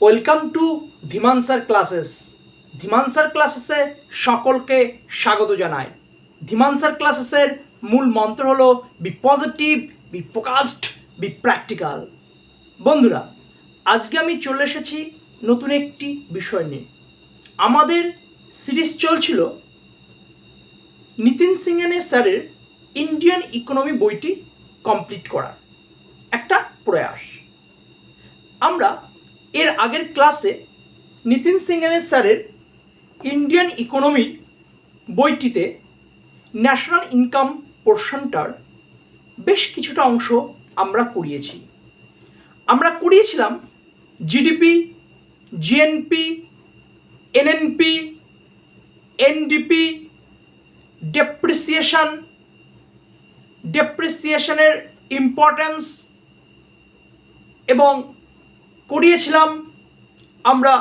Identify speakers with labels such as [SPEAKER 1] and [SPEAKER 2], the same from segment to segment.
[SPEAKER 1] Welcome to Dhiman sir classes. Dhiman sir ক্লাসেসে সকলকে স্বাগত জানাই। ধীমান স্যার ক্লাসেসের মূল মন্ত্র হলো be positive, be focused, be practical. বন্ধুরা, আজকে আমি চলে এসেছি নতুন একটি বিষয় নিয়ে। আমাদের সিরিজ চলছিল নিতিন সিংহানে স্যারের ইন্ডিয়ান ইকোনমি বইটি কমপ্লিট করার একটা প্রয়াস। আমরা এর আগের ক্লাসে নিতিন সিংহানে স্যারের ইন্ডিয়ান ইকোনমির বইটিতে ন্যাশনাল ইনকাম পোর্শনটার বেশ কিছুটা অংশ আমরা করিয়েছিলাম জিডিপি, জিএনপি, এনএনপি, এনডিপি, ডেপ্রিসিয়েশনের ইম্পর্ট্যান্স, এবং করিয়েছিলাম আমরা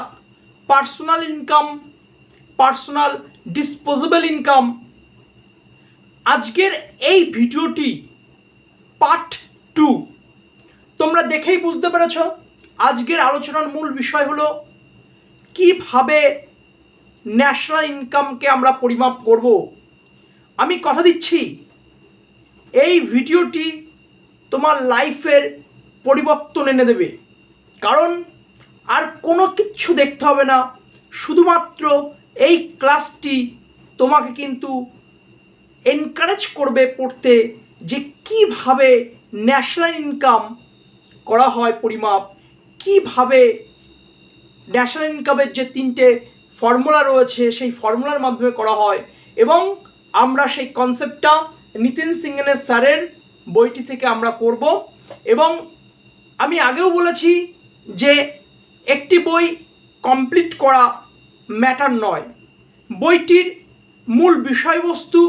[SPEAKER 1] personal income, personal disposable income. আজকের এই ভিডিওটি পার্ট 2। তোমরা দেখেই বুঝতে পেরেছ আজকের আলোচনার মূল বিষয় হলো কিভাবে ন্যাশনাল ইনকামকে আমরা পরিমাপ করব। আমি কথা দিচ্ছি এই ভিডিওটি তোমার লাইফের পরিবর্তন এনে দেবে, কারণ আর কোনো কিচ্ছু দেখতে হবে না। শুধুমাত্র এই ক্লাসটি তোমাকে কিন্তু এনকারেজ করবে পড়তে, যে কিভাবে ন্যাশনাল ইনকাম করা হয় পরিমাপ, কিভাবে ন্যাশনাল ইনকামের যে 3টে ফর্মুলা রয়েছে সেই ফর্মুলার মাধ্যমে করা হয়, এবং আমরা সেই কনসেপ্টটা নিতিন সিংহানে স্যারের বইটি থেকে আমরা করব। এবং আমি আগেও বলেছি যে একটি বই কমপ্লিট করা ম্যাটার নয়, বইটির মূল বিষয়বস্তু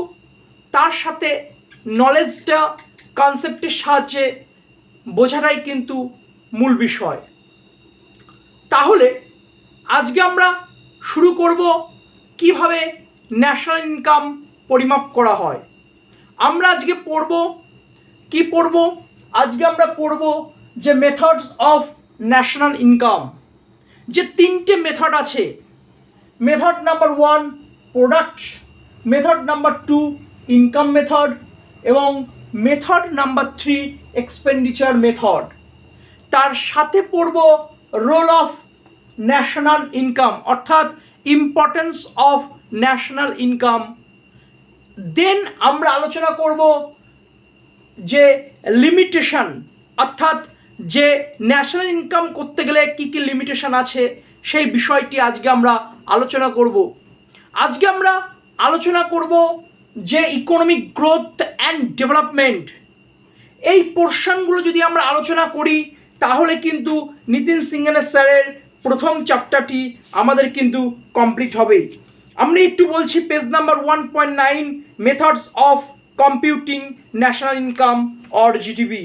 [SPEAKER 1] তার সাথে নলেজটা কনসেপ্টের সাহায্যে বোঝাটাই কিন্তু মূল বিষয়। তাহলে আজকে আমরা শুরু করব কিভাবে ন্যাশনাল ইনকাম পরিমাপ করা হয়। আমরা আজকে পড়ব আজকে আমরা পড়ব যে মেথডস অফ ন্যাশনাল ইনকাম। যে 3টে মেথড আছে, method number 1 product, method number 2 income method, এবং মেথড নাম্বার 3 এক্সপেন্ডিচার মেথড। তার সাথে পড়ব রোল অফ ন্যাশনাল ইনকাম, অর্থাৎ ইম্পর্টেন্স অফ ন্যাশনাল ইনকাম। দেন আমরা আলোচনা করব যে লিমিটেশন, অর্থাৎ যে ন্যাশনাল ইনকাম করতে গেলে কী কী লিমিটেশন আছে সেই বিষয়টি আজকে আমরা আলোচনা করব। আজকে আমরা আলোচনা করব যে ইকোনমিক গ্রোথ অ্যান্ড ডেভেলপমেন্ট। এই পোর্শনগুলো যদি আমরা আলোচনা করি তাহলে কিন্তু নিতিন সিংহানে স্যারের প্রথম চ্যাপ্টারটি আমাদের কিন্তু কমপ্লিট হবে। আমরা একটু বলছি page number 1.9 methods of computing national income or GDP.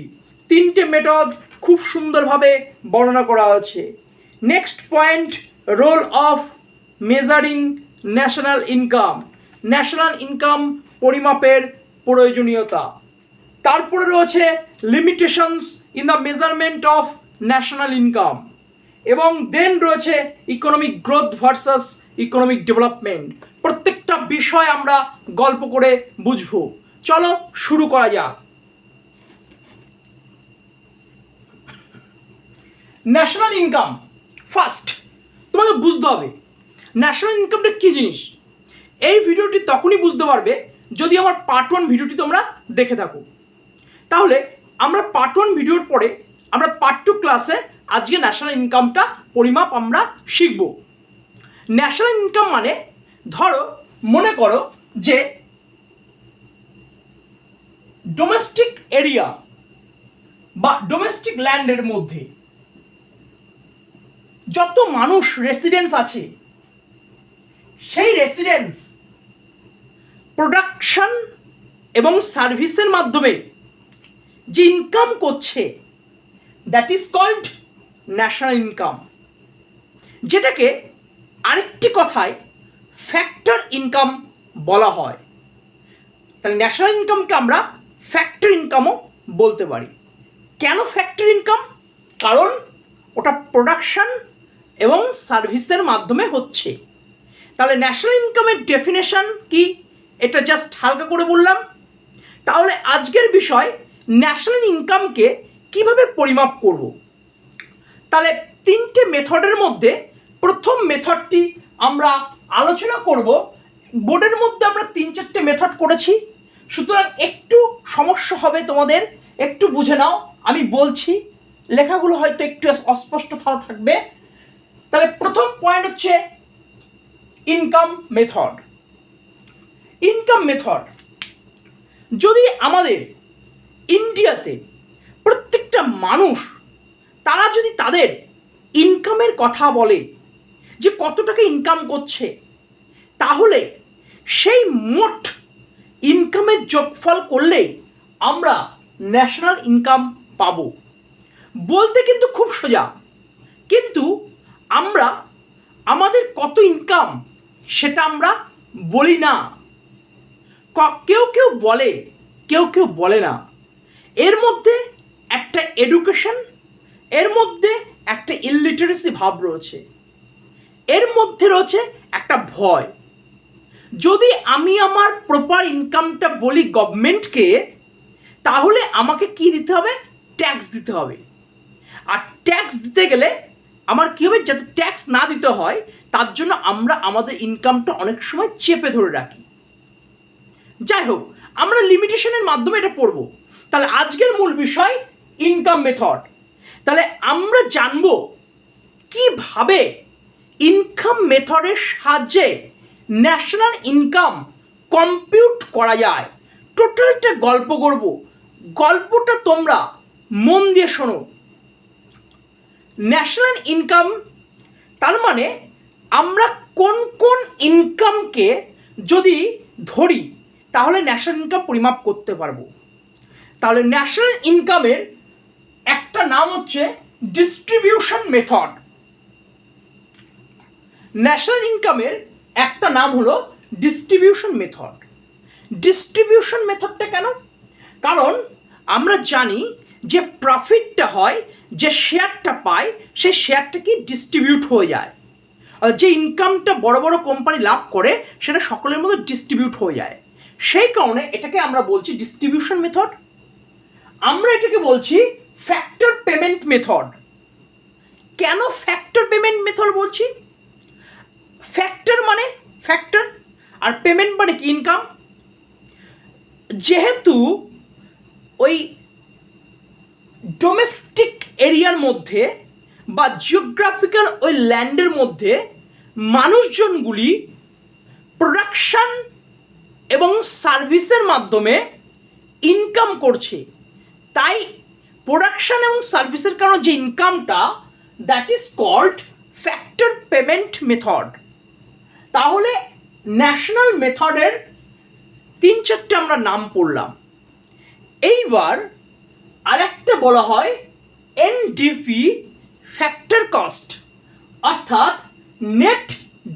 [SPEAKER 1] 3টে মেথড খুব সুন্দরভাবে বর্ণনা করা হয়েছে। Next point, role of measuring national income, national income পরিমাপের প্রয়োজনীয়তা। তারপরে রয়েছে limitations in the measurement of national income, এবং দেন রয়েছে economic growth versus economic development. প্রত্যেকটা বিষয় আমরা গল্প করে বুঝবো। চলো শুরু করা যাক। ন্যাশনাল ইনকাম ফার্স্ট তোমাকে বুঝতে হবে ন্যাশনাল ইনকামটা কী জিনিস। এই ভিডিওটি তখনই বুঝতে পারবে যদি আমার পার্ট 1 ভিডিওটি তোমরা দেখে থাকো। তাহলে আমরা পার্ট 1 ভিডিওর পরে আমরা পার্ট 2 ক্লাসে আজকে ন্যাশনাল ইনকামটা পরিমাপ আমরা শিখব। ন্যাশনাল ইনকাম মানে ধরো, মনে করো যে ডোমেস্টিক এরিয়া বা ডোমেস্টিক ল্যান্ডের মধ্যে যত মানুষ রেসিডেন্স আছে, সেই রেসিডেন্স প্রোডাকশন এবং সার্ভিসের মাধ্যমে যে ইনকাম করছে, that is called national income, যেটাকে আরেকটি কথায় ফ্যাক্টর ইনকাম বলা হয়। তাহলে ন্যাশনাল ইনকামকে আমরা ফ্যাক্টর ইনকামও বলতে পারি। কেন ফ্যাক্টর ইনকাম? কারণ ওটা প্রোডাকশন এবং সার্ভিসের মাধ্যমে হচ্ছে। তাহলে ন্যাশনাল ইনকামের ডেফিনেশন কি, এটা জাস্ট হালকা করে বললাম। তাহলে আজকের বিষয় ন্যাশনাল ইনকামকে কিভাবে পরিমাপ করব। তাহলে তিনটে মেথডের মধ্যে প্রথম মেথডটি আমরা আলোচনা করব। বোর্ডের মধ্যে আমরা 3-4টে মেথড করেছি, সুতরাং একটু সমস্যা হবে তোমাদের, একটু বুঝে নাও। আমি বলছি, লেখাগুলো হয়তো একটু অস্পষ্ট থাকবে। তাহলে প্রথম পয়েন্ট হচ্ছে ইনকাম মেথড। ইনকাম মেথড, যদি আমাদের ইন্ডিয়াতে প্রত্যেকটা মানুষ তারা যদি তাদের ইনকামের কথা বলে যে কত টাকা ইনকাম করছে, তাহলে সেই মোট ইনকামের যোগফল করলেই আমরা ন্যাশনাল ইনকাম পাবো। বলতে কিন্তু খুব সোজা, কিন্তু আমরা আমাদের কত ইনকাম সেটা আমরা বলি না। কেউ কেউ বলে, কেউ কেউ বলে না। এর মধ্যে একটা এডুকেশন, এর মধ্যে একটা ইলিটারেসি ভাব রয়েছে, এর মধ্যে রয়েছে একটা ভয়। যদি আমি আমার প্রপার ইনকামটা বলি গভর্নমেন্টকে, তাহলে আমাকে কি দিতে হবে? ট্যাক্স দিতে হবে। আর ট্যাক্স দিতে গেলে আমার কী হবে? যাতে ট্যাক্স না দিতে হয় তার জন্য আমরা আমাদের ইনকামটা অনেক সময় চেপে ধরে রাখি। যাই হোক, আমরা লিমিটেশনের মাধ্যমে এটা পড়ব। তাহলে আজকের মূল বিষয় ইনকাম মেথড। তাহলে আমরা জানব কিভাবে ইনকাম মেথডের সাহায্যে ন্যাশনাল ইনকাম কম্পিউট করা যায়। টোটালটা গল্প করব, গল্পটা তোমরা মন দিয়ে শোনো। ন্যাশনাল ইনকাম তার মানে আমরা কোন কোন ইনকামকে যদি ধরি তাহলে ন্যাশনাল ইনকাম পরিমাপ করতে পারবো। তাহলে ন্যাশনাল ইনকামের একটা নাম হচ্ছে ডিস্ট্রিবিউশন মেথড। ন্যাশনাল ইনকামের একটা নাম হলো ডিস্ট্রিবিউশন মেথড। ডিস্ট্রিবিউশন মেথডটা কেন? কারণ আমরা জানি যে প্রফিটটা হয়, যে শেয়ারটা পায় সেই শেয়ারটা কি ডিস্ট্রিবিউট হয়ে যায়। যে ইনকামটা বড় বড় কোম্পানি লাভ করে সেটা সকলের মধ্যে ডিস্ট্রিবিউট হয়ে যায়। সেই কারণে এটাকে আমরা বলছি ডিস্ট্রিবিউশন মেথড। আমরা এটাকে বলছি ফ্যাক্টর পেমেন্ট মেথড। কেন ফ্যাক্টর পেমেন্ট মেথড বলছি? ফ্যাক্টর মানে ফ্যাক্টর, আর পেমেন্ট মানে কি? ইনকাম। যেহেতু ওই ডোমেস্টিক এরিয়ার মধ্যে বা জিওগ্রাফিক্যাল ওই ল্যান্ডের মধ্যে মানুষজনগুলি প্রোডাকশন এবং সার্ভিসের মাধ্যমে ইনকাম করছে, তাই প্রোডাকশন এবং সার্ভিসের কারণে যে ইনকামটা, that is called factor payment method. তাহলে ন্যাশনাল মেথডের 3-4টে আমরা নাম পড়লাম। এইবার আরেকটা বলা হয় এনডিপি ফ্যাক্টর কস্ট, অর্থাৎ নেট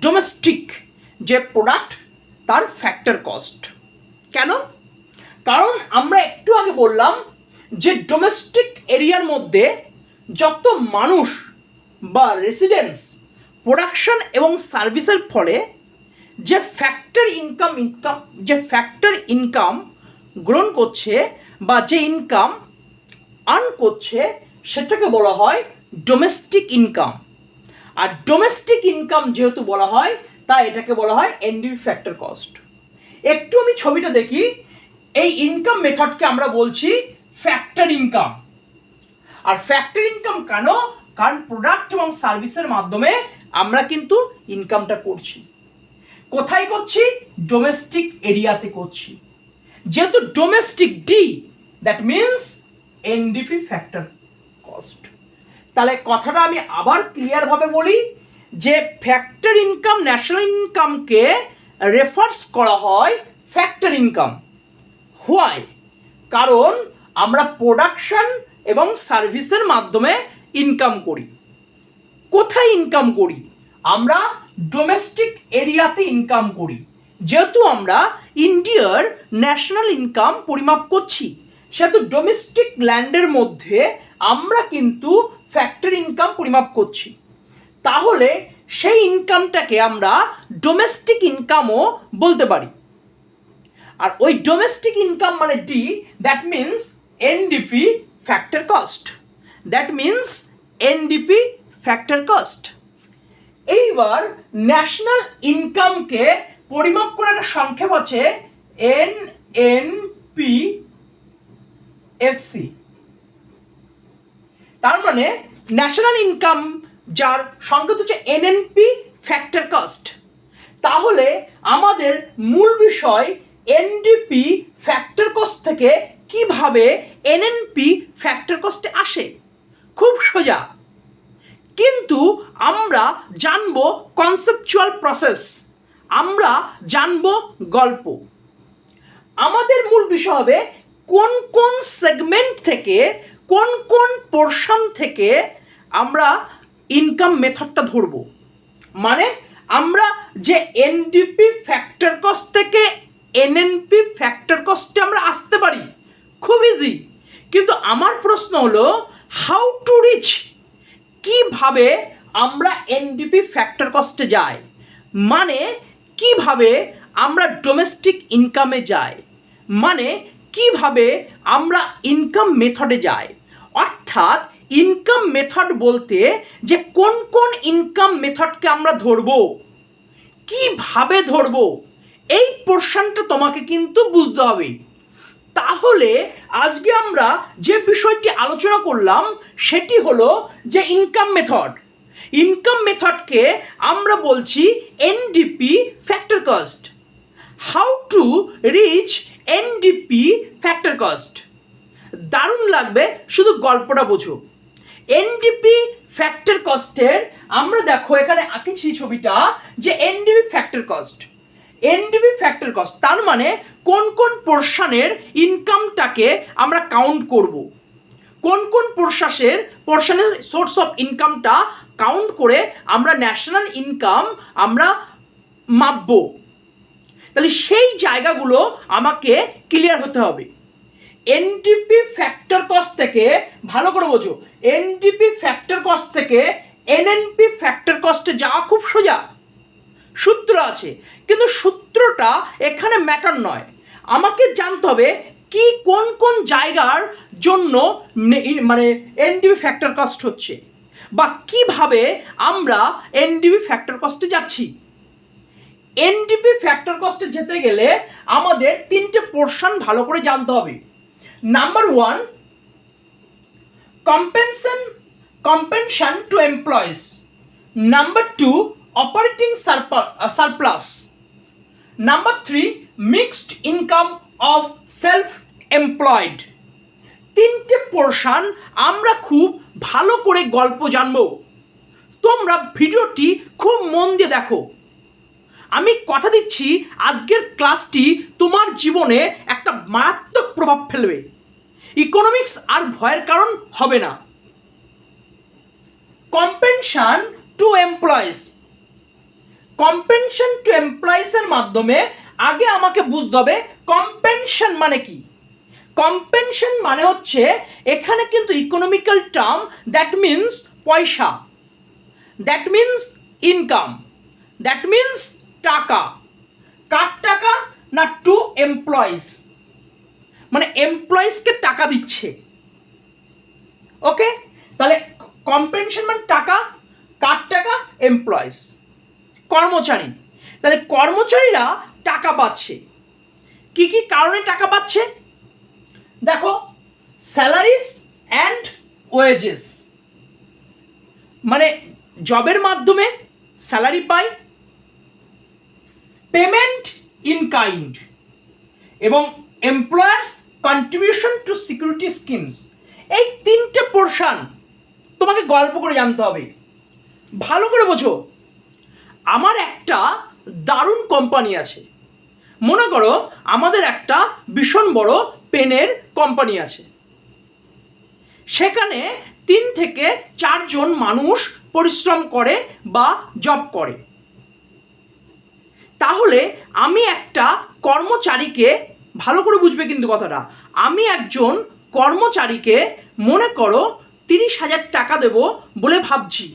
[SPEAKER 1] ডোমেস্টিক যে প্রোডাক্ট তার ফ্যাক্টর কস্ট। কেন? কারণ আমরা একটু আগে বললাম যে ডোমেস্টিক এরিয়ার মধ্যে যত মানুষ বা রেসিডেন্স প্রোডাকশন এবং সার্ভিসের ফলে যে ফ্যাক্টর ইনকাম গ্রহণ করছে বা যে ইনকাম আর্ন করছে সেটাকে বলা হয় ডোমেস্টিক ইনকাম। আর ডোমেস্টিক ইনকাম যেহেতু বলা হয় তাই এটাকে বলা হয় এনডিপি ফ্যাক্টর কস্ট। একটু আমি ছবিটা দেখি। এই ইনকাম মেথডকে আমরা বলছি ফ্যাক্টর ইনকাম। আর ফ্যাক্টর ইনকাম কেন? কারণ প্রোডাক্ট এবং সার্ভিসের মাধ্যমে আমরা কিন্তু ইনকামটা করছি। কোথায় করছি? ডোমেস্টিক এরিয়াতে করছি। যেহেতু domestic D, that means NDP factor cost. তাহলে কথাটা আমি আবার ক্লিয়ারভাবে বলি যে ফ্যাক্টর ইনকাম ন্যাশনাল ইনকামকে রেফার্স করা হয় ফ্যাক্টর ইনকাম। হোয়াই? কারণ আমরা প্রোডাকশন এবং সার্ভিসের মাধ্যমে ইনকাম করি। কোথায় ইনকাম করি? আমরা ডোমেস্টিক এরিয়াতে ইনকাম করি। যেহেতু আমরা ইন্ডিয়ার ন্যাশনাল ইনকাম পরিমাপ করছি, সেহেতু ডোমেস্টিক ল্যান্ডের মধ্যে আমরা কিন্তু ফ্যাক্টর ইনকাম পরিমাপ করছি। তাহলে সেই ইনকামটাকে আমরা ডোমেস্টিক ইনকামও বলতে পারি। আর ওই ডোমেস্টিক ইনকাম মানে D, that means NDP factor cost, that means NDP factor cost. এইবার ন্যাশনাল ইনকামকে পরিমাপ করার একটা সংক্ষেপ আছে NNPFC। তার মানে ন্যাশনাল ইনকাম যার সংকেত হচ্ছে এনএনপি ফ্যাক্টর কস্ট। তাহলে আমাদের মূল বিষয় এনডিপি ফ্যাক্টর কস্ট থেকে কিভাবে এনএনপি ফ্যাক্টর কস্টে আসে, খুব সোজা। কিন্তু আমরা জানবো কনসেপচুয়াল প্রসেস, আমরা জানবো গল্প। আমাদের মূল বিষয় হবে কোন কোন সেগমেন্ট থেকে, কোন কোন পোর্শন থেকে আমরা ইনকাম মেথডটা ধরব। মানে আমরা যে এনডিপি ফ্যাক্টর কস্ট থেকে এনএনপি ফ্যাক্টর কস্টে আমরা আসতে পারি, খুব ইজি। কিন্তু আমার প্রশ্ন হলো হাউ টু রিচ, কিভাবে আমরা এনডিপি ফ্যাক্টর কস্টে যাই, মানে কিভাবে আমরা ডোমেস্টিক ইনকামে যাই, মানে কিভাবে আমরা ইনকাম মেথডে যাই। অর্থাৎ ইনকাম মেথড বলতে যে কোন কোন ইনকাম মেথডকে আমরা ধরবো, কিভাবে ধরবো, এই পোর্শনটা তোমাকে কিন্তু বুঝতে হবে। তাহলে আজকে আমরা যে বিষয়টি আলোচনা করলাম সেটি হলো যে ইনকাম মেথড। ইনকাম মেথডকে আমরা বলছি NDP factor cost. How to rich NDP factor cost. দারুণ লাগবে, শুধু গল্পটা বোঝো। এনডিপি ফ্যাক্টর কস্টের আমরা দেখো এখানে আঁকেছি ছবিটা, যে NDP factor cost, NDP factor cost তার মানে কোন কোন পোর্শনের ইনকামটাকে আমরা কাউন্ট করব, কোন কোন পোর্শনের সোর্স অফ ইনকামটা কাউন্ট করে আমরা ন্যাশনাল ইনকাম আমরা মাপবো। তাহলে সেই জায়গাগুলো আমাকে ক্লিয়ার হতে হবে। এনডিপি ফ্যাক্টর কস্ট থেকে, ভালো করে বোঝো, এনডিপি ফ্যাক্টর কস্ট থেকে এনএনপি ফ্যাক্টর কস্টে যাওয়া খুব সোজা, সূত্র আছে। কিন্তু সূত্রটা এখানে ম্যাটার নয়, আমাকে জানতে হবে কি কোন কোন জায়গার জন্য মানে এনডিপি ফ্যাক্টর কস্ট হচ্ছে, বা কিভাবে আমরা এনডিপি ফ্যাক্টর কস্টে যাচ্ছি। এনডিপি ফ্যাক্টর কস্টে যেতে গেলে আমাদের তিনটে পোর্শন ভালো করে জানতে হবে। Number one, compensation to employees. Number two, operating surplus. Number three, mixed income of self-employed. তিনটে পোর্শন আমরা খুব ভালো করে গল্প জানবো। তোমরা ভিডিওটি খুব মন দিয়ে দেখো। আমি কথা দিচ্ছি আজকের ক্লাসটি তোমার জীবনে একটা মারাত্মক প্রভাব ফেলবে। ইকোনমিক্স আর ভয়ের কারণ হবে না। Compensation to employees, compensation to এমপ্লয়িজের মাধ্যমে আগে আমাকে বুঝতে হবে কম্পেনশন মানে কি। কম্পেনশন মানে হচ্ছে এখানে কিন্তু ইকোনমিক্যাল টার্ম, দ্যাট মিনস পয়সা, that means income, that means টাকা। কার টাকা না, টু এমপ্লয়িজ, মানে এমপ্লয়িজকে টাকা দিচ্ছে। ওকে, তাহলে কম্পেনশন মানে টাকা, কার টাকা, এমপ্লয়িজ, কর্মচারী। তাহলে কর্মচারীরা টাকা পাচ্ছে। কি কি কারণে টাকা পাচ্ছে দেখো, স্যালারিজ অ্যান্ড ওয়েজেস, মানে জবের মাধ্যমে স্যালারি পায়, পেমেন্ট ইন কাইন্ড, এবং employers contribution to security schemes. এই তিনটে পোর্শন তোমাকে গল্প করে জানতে হবে, ভালো করে বোঝো। আমার একটা দারুণ কোম্পানি আছে, মনে করো আমাদের একটা ভীষণ বড় পেনের কোম্পানি আছে, সেখানে 3 থেকে 4 জন মানুষ পরিশ্রম করে বা জব করে। তাহলে আমি একটা কর্মচারীকে, ভালো করে বুঝবে কিন্তু কথাটা, আমি একজন কর্মচারীকে মনে করো 30,000 টাকা দেব বলে ভাবছি।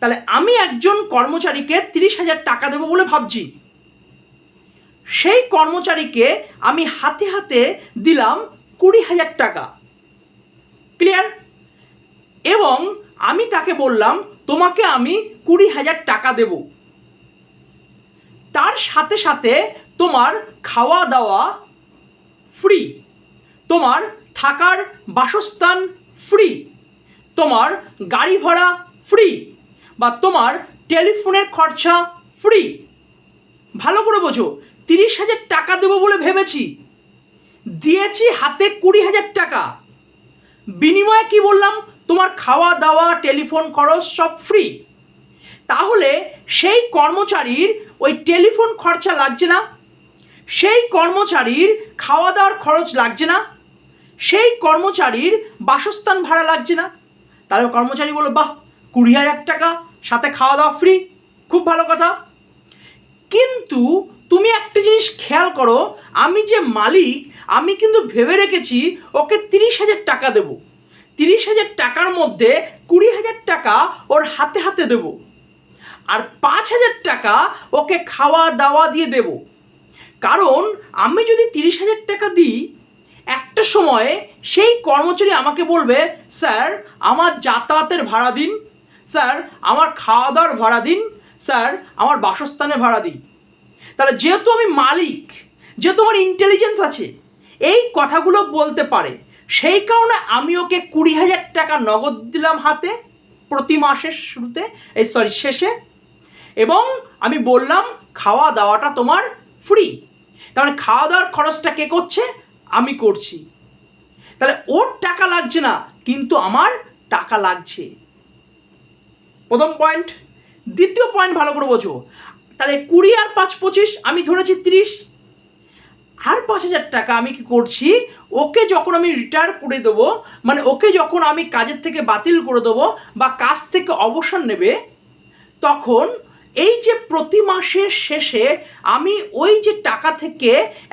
[SPEAKER 1] তাহলে আমি একজন কর্মচারীকে 30,000 টাকা দেবো বলে ভাবছি, সেই কর্মচারীকে আমি হাতে হাতে দিলাম 20,000 টাকা। ক্লিয়ার? এবং আমি তাকে বললাম তোমাকে আমি 20,000 টাকা দেব, তার সাথে সাথে তোমার খাওয়া দাওয়া ফ্রি, তোমার থাকার বাসস্থান ফ্রি, তোমার গাড়ি ভাড়া ফ্রি, বা তোমার টেলিফোনের খরচা ফ্রি। ভালো করে বোঝো, 30,000 টাকা দেবো বলে ভেবেছি, দিয়েছি হাতে 20,000 টাকা। বিনিময়ে কি বললাম? তোমার খাওয়া দাওয়া টেলিফোন খরচ সব ফ্রি। তাহলে সেই কর্মচারীর ওই টেলিফোন খরচা লাগছে না, সেই কর্মচারীর খাওয়া দাওয়ার খরচ লাগছে না, সেই কর্মচারীর বাসস্থান ভাড়া লাগছে না। তাহলে কর্মচারী বলল বাহ, 20,000 টাকা সাথে খাওয়া দাওয়া ফ্রি, খুব ভালো কথা। কিন্তু তুমি একটা জিনিস খেয়াল করো, আমি যে মালিক, আমি কিন্তু ভেবে রেখেছি ওকে 30,000 টাকা দেবো। 30,000 টাকার মধ্যে 20,000 টাকা ওর হাতে হাতে দেব, আর 5,000 টাকা ওকে খাওয়া দাওয়া দিয়ে দেব। কারণ আমি যদি 30,000 টাকা দিই, একটা সময়ে সেই কর্মচারী আমাকে বলবে স্যার আমার যাতায়াতের ভাড়া দিন, স্যার আমার খাওয়া দাওয়ার ভাড়া দিন, স্যার আমার বাসস্থানের ভাড়া দিন। তাহলে যেহেতু আমি মালিক, যেহেতু আমার ইন্টেলিজেন্স আছে, এই কথাগুলো বলতে পারে, সেই কারণে আমি ওকে 20,000 টাকা নগদ দিলাম হাতে প্রতি মাসের শুরুতে, শেষে, এবং আমি বললাম খাওয়া দাওয়াটা তোমার ফ্রি। তার মানে খাওয়া দাওয়ার খরচটা কে করছে? আমি করছি। তাহলে ওর টাকা লাগছে না, কিন্তু আমার টাকা লাগছে। প্রথম পয়েন্ট। দ্বিতীয় পয়েন্ট ভালো করে বোঝো। তাহলে 20 আর 5 25, আমি ধরেছি 30, আর 5,000 টাকা আমি কি করছি, ওকে যখন আমি রিটায়ার করে দেবো, মানে ওকে যখন আমি কাজের থেকে বাতিল করে দেবো বা কাজ থেকে অবসর নেবে, তখন এই যে প্রতি মাসের শেষে আমি ওই যে টাকা থেকে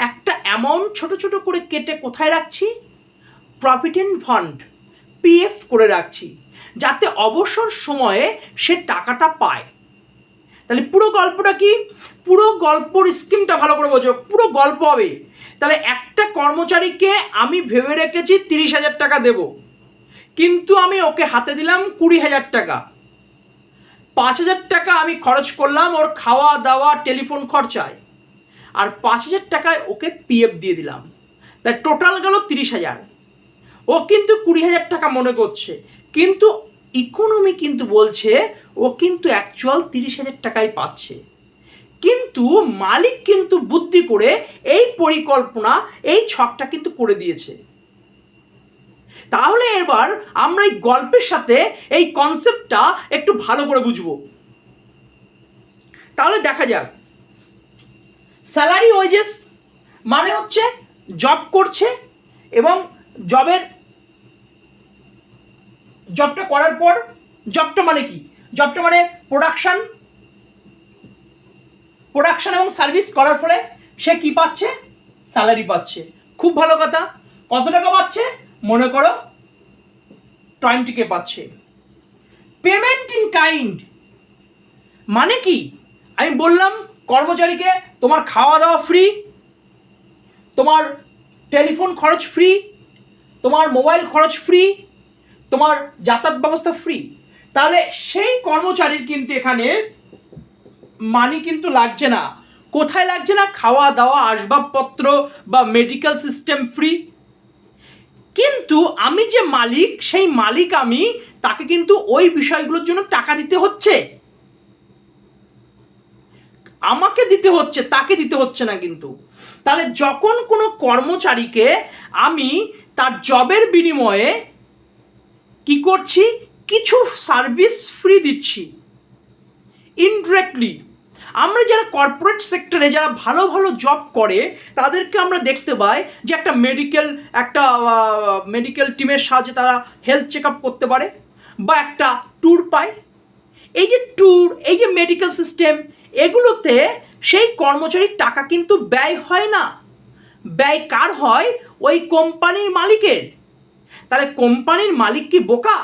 [SPEAKER 1] একটা অ্যামাউন্ট ছোট ছোট করে কেটে কোথায় রাখছি? প্রভিডেন্ট ফান্ড, পিএফ করে রাখছি, যাতে অবসর সময়ে সে টাকাটা পায়। তাহলে পুরো গল্পটা কি? পুরো গল্পর স্কিমটা ভালো করে বোঝো, পুরো গল্প হবে। তাহলে একটা কর্মচারীকে আমি ভেবে রেখেছি 30,000 টাকা দেব, কিন্তু আমি ওকে হাতে দিলাম 20,000 টাকা। 5,000 টাকা আমি খরচ করলাম ওর খাওয়া দাওয়া টেলিফোন খরচায়, আর 5,000 টাকায় ওকে পিএফ দিয়ে দিলাম। তাই টোটাল গেল 30,000। ও কিন্তু 20,000 টাকা মনে করছে, কিন্তু ইকোনমি কিন্তু বলছে ও কিন্তু অ্যাকচুয়াল 30,000 টাকাই পাচ্ছে। কিন্তু মালিক কিন্তু বুদ্ধি করে এই পরিকল্পনা, এই ছকটা কিন্তু করে দিয়েছে। তাহলে এবার আমরা এই গল্পের সাথে এই কনসেপ্টটা একটু ভালো করে বুঝবো। তাহলে দেখা যাক, স্যালারি ওয়েজেস মানে হচ্ছে জব করছে এবং জবটা করার পর, জবটা মানে কি? জবটা মানে প্রোডাকশন এবং সার্ভিস করার ফলে সে কি পাচ্ছে? স্যালারি পাচ্ছে। খুব ভালো কথা। কত টাকা পাচ্ছে? মনে করো 20K পাচ্ছে। পেমেন্ট ইন কাইন্ড মানে কি? আমি বললাম কর্মচারীকে তোমার খাওয়া দাওয়া ফ্রি, তোমার টেলিফোন খরচ ফ্রি, তোমার মোবাইল খরচ ফ্রি, তোমার যাতায়াত ব্যবস্থা ফ্রি। তাহলে সেই কর্মচারীর কিন্তু এখানে মানি কিন্তু লাগছে না। কোথায় লাগছে না? খাওয়া দাওয়া, আসবাবপত্র বা মেডিকেল সিস্টেম ফ্রি। কিন্তু আমি যে মালিক, সেই মালিক আমি, তাকে কিন্তু ওই বিষয়গুলোর জন্য টাকা দিতে হচ্ছে, আমাকে দিতে হচ্ছে, তাকে দিতে হচ্ছে না কিন্তু। তাহলে যখন কোনো কর্মচারীকে আমি তার জবের বিনিময়ে কি করছি? কিছু সার্ভিস ফ্রি দিচ্ছি ইনডিরেক্টলি। আমরা যারা কর্পোরেট সেক্টরে যারা ভালো ভালো জব করে, তাদেরকে আমরা দেখতে পাই যে একটা মেডিকেল টিমের সাহায্যে তারা হেলথ চেক আপ করতে পারে, বা একটা ট্যুর পায়। এই যে ট্যুর, এই যে মেডিকেল সিস্টেম, এগুলোতে সেই কর্মচারীর টাকা কিন্তু ব্যয় হয় না। ব্যয় কার হয়? ওই কোম্পানির মালিকের। তাহলে কোম্পানির মালিক কি বোকা?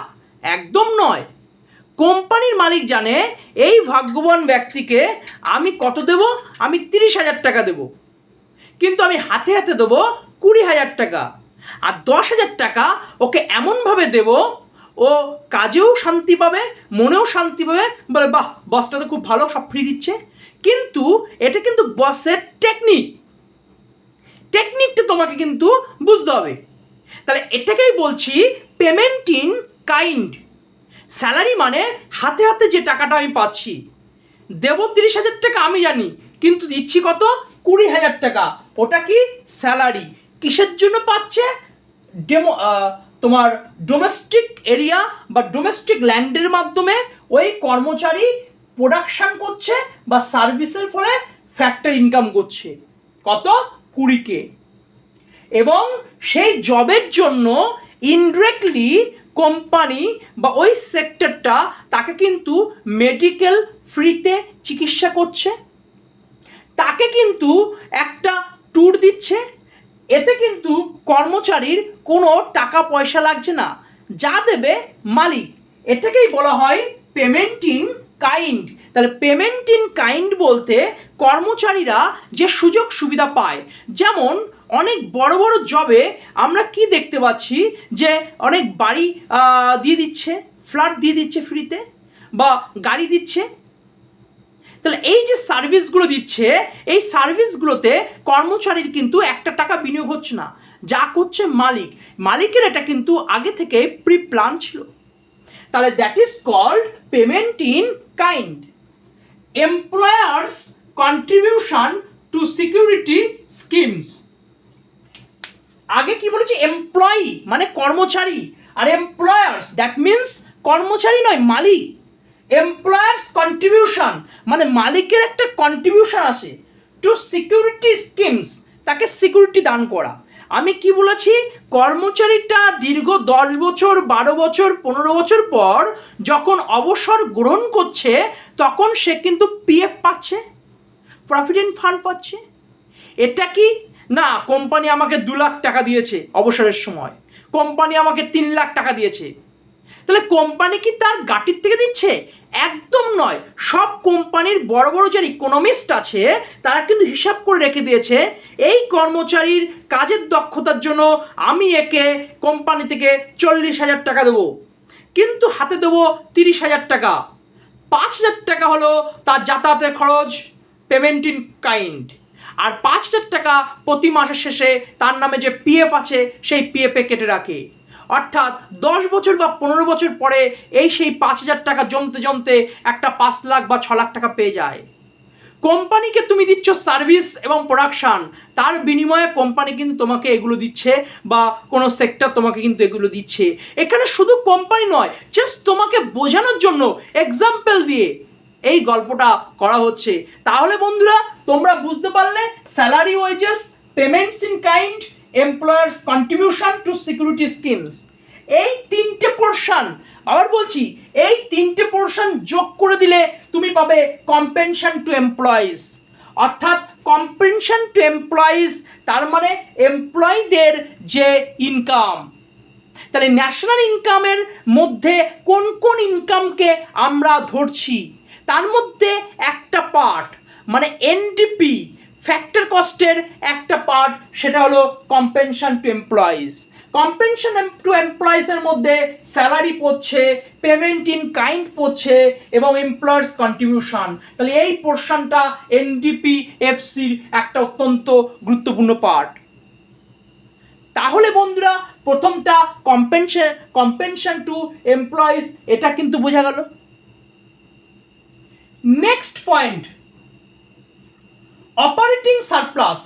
[SPEAKER 1] একদম নয়। কোম্পানির মালিক জানে এই ভাগ্যবান ব্যক্তিকে আমি কত দেব, আমি 30,000 টাকা দেব, কিন্তু আমি হাতে হাতে দেবো 20,000 টাকা, আর 10,000 টাকা ওকে এমনভাবে দেব ও কাজেও শান্তি পাবে, মনেও শান্তি পাবে, বলে বাহ বসটা তো খুব ভালো, সব ফ্রি দিচ্ছে। কিন্তু এটা কিন্তু বসের টেকনিকটা তোমাকে কিন্তু বুঝতে হবে। তাহলে এটাকেই বলছি পেমেন্ট ইন কাইন্ড। স্যালারি মানে হাতে হাতে যে টাকাটা আমি পাচ্ছি, দেব 30,000 টাকা আমি জানি, কিন্তু দিচ্ছি কত, 20,000 টাকা। ওটা কি স্যালারি। কিসের জন্য পাচ্ছে, তোমার ডোমেস্টিক এরিয়া বা ডোমেস্টিক ল্যান্ডের মাধ্যমে ওই কর্মচারী প্রোডাকশান করছে বা সার্ভিসের ফলে ফ্যাক্টর ইনকাম করছে কত, 20K। এবং সেই জবের জন্য ইনডিরেক্টলি কোম্পানি বা ওই সেক্টরটা তাকে কিন্তু মেডিকেল ফ্রিতে চিকিৎসা করছে, তাকে কিন্তু একটা ট্যুর দিচ্ছে, এতে কিন্তু কর্মচারীর কোনো টাকা পয়সা লাগছে না, যা দেবে মালিক। এটাকেই বলা হয় পেমেন্ট ইন কাইন্ড। তাহলে পেমেন্ট ইন কাইন্ড বলতে কর্মচারীরা যে সুযোগ সুবিধা পায়, যেমন অনেক বড় বড় জবে আমরা কি দেখতে পাচ্ছি যে অনেক বাড়ি দিয়ে দিচ্ছে, ফ্ল্যাট দিয়ে দিচ্ছে ফ্রিতে, বা গাড়ি দিচ্ছে। তাহলে এই যে সার্ভিসগুলো দিচ্ছে, এই সার্ভিসগুলোতে কর্মচারীর কিন্তু একটা টাকা বিনিয়োগ হচ্ছে না, যা করছে মালিকের এটা কিন্তু আগে থেকে প্রি প্ল্যান ছিল। তাহলে that is called payment in kind. Employers contribution to security schemes. আগে কি বলেছি, এমপ্লয়ি মানে কর্মচারী, আর এমপ্লয়ার্স দ্যাট মিনস কর্মচারী নয়, মালিক। এমপ্লয়ার্স কন্ট্রিবিউশন মানে মালিকের একটা কন্ট্রিবিউশন আসে টু সিকিউরিটি স্কিমস, তাকে সিকিউরিটি দান করা। আমি কি বলেছি, কর্মচারীটা দীর্ঘ 10 বছর, 12 বছর, 15 বছর পর যখন অবসর গ্রহণ করছে, তখন সে কিন্তু পিএফ পাচ্ছে, প্রভিডেন্ট ফান্ড পাচ্ছে। এটা কি না, কোম্পানি আমাকে 2 লাখ টাকা দিয়েছে অবসরের সময়, কোম্পানি আমাকে 3 লাখ টাকা দিয়েছে। তাহলে কোম্পানি কি তার গাটির থেকে দিচ্ছে? একদম নয়। সব কোম্পানির বড় বড় যে ইকোনমিস্ট আছে তারা কিন্তু হিসাব করে রেখে দিয়েছে, এই কর্মচারীর কাজের দক্ষতার জন্য আমি একে কোম্পানি থেকে 40,000 টাকা দেবো, কিন্তু হাতে দেবো 30,000 টাকা। 5,000 টাকা হলো তার যাতায়াতের খরচ, পেমেন্ট ইন কাইন্ড, আর 5,000 টাকা প্রতি মাসের শেষে তার নামে যে পিএফ আছে সেই পিএফে কেটে রাখে। অর্থাৎ 10 বছর বা 15 বছর পরে সেই 5,000 টাকা জমতে জমতে একটা 5 লাখ বা 6 লাখ টাকা পেয়ে যায়। কোম্পানিকে তুমি দিচ্ছ সার্ভিস এবং প্রোডাকশান, তার বিনিময়ে কোম্পানি কিন্তু তোমাকে এগুলো দিচ্ছে, বা কোনো সেক্টর তোমাকে কিন্তু এগুলো দিচ্ছে। এখানে শুধু কোম্পানি নয়, জাস্ট তোমাকে বোঝানোর জন্য এক্সাম্পল দিয়ে এই গল্পটা করা হচ্ছে। তাহলে বন্ধুরা তোমরা বুঝতে পারলে salary, wages, payments in kind, employers contribution to security schemes, এই 3টে পোর্শন, আবার বলছি এই 3টে পোর্শন যোগ করে দিলে তুমি পাবে কম্পেনশন টু এমপ্লয়িজ। অর্থাৎ কম্পেনশন টু এমপ্লয়িজ তার মানে এমপ্লয়ীদের যে ইনকাম। তাহলে ন্যাশনাল ইনকামের মধ্যে কোন কোন ইনকামকে আমরা ধরছি, তার মধ্যে একটা পার্ট মানে এনডিপি, ফ্যাক্টর কস্টের একটা পার্ট, সেটা হলো compensation to employees. Compensation to এমপ্লয়িজের মধ্যে স্যালারি পড়ছে, পেমেন্ট ইন কাইন্ড পড়ছে এবং এমপ্লয়ার্স কন্ট্রিবিউশন। তাহলে এই পোর্শনটা এনডিপি এফসির একটা অত্যন্ত গুরুত্বপূর্ণ পার্ট। তাহলে বন্ধুরা প্রথমটা কম্পেনশন টু এমপ্লয়িজ, এটা কিন্তু বোঝা গেল। Next point, operating surplus.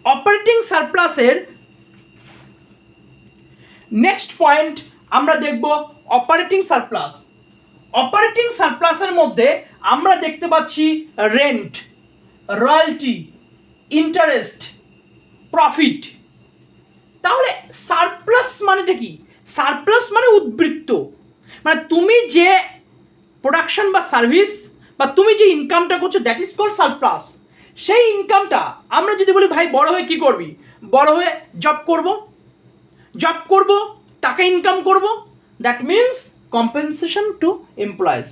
[SPEAKER 1] Operating সারপ্লাসের নেক্সট পয়েন্ট আমরা দেখব অপারেটিং সারপ্লাস। অপারেটিং সারপ্লাসের মধ্যে আমরা দেখতে পাচ্ছি রেন্ট, রয়্যালটি, ইন্টারেস্ট, প্রফিট। তাহলে সারপ্লাস মানেটা কি? সারপ্লাস মানে উদ্বৃত্ত, মানে তুমি যে প্রোডাকশন বা সার্ভিস বা তুমি যে ইনকামটা করছো দ্যাট ইজ কল্ড সারপ্লাস। সেই ইনকামটা আমরা যদি বলি ভাই বড় হয়ে কি করবি, বড় হয়ে জব করব, টাকা ইনকাম করব, that means compensation to employees.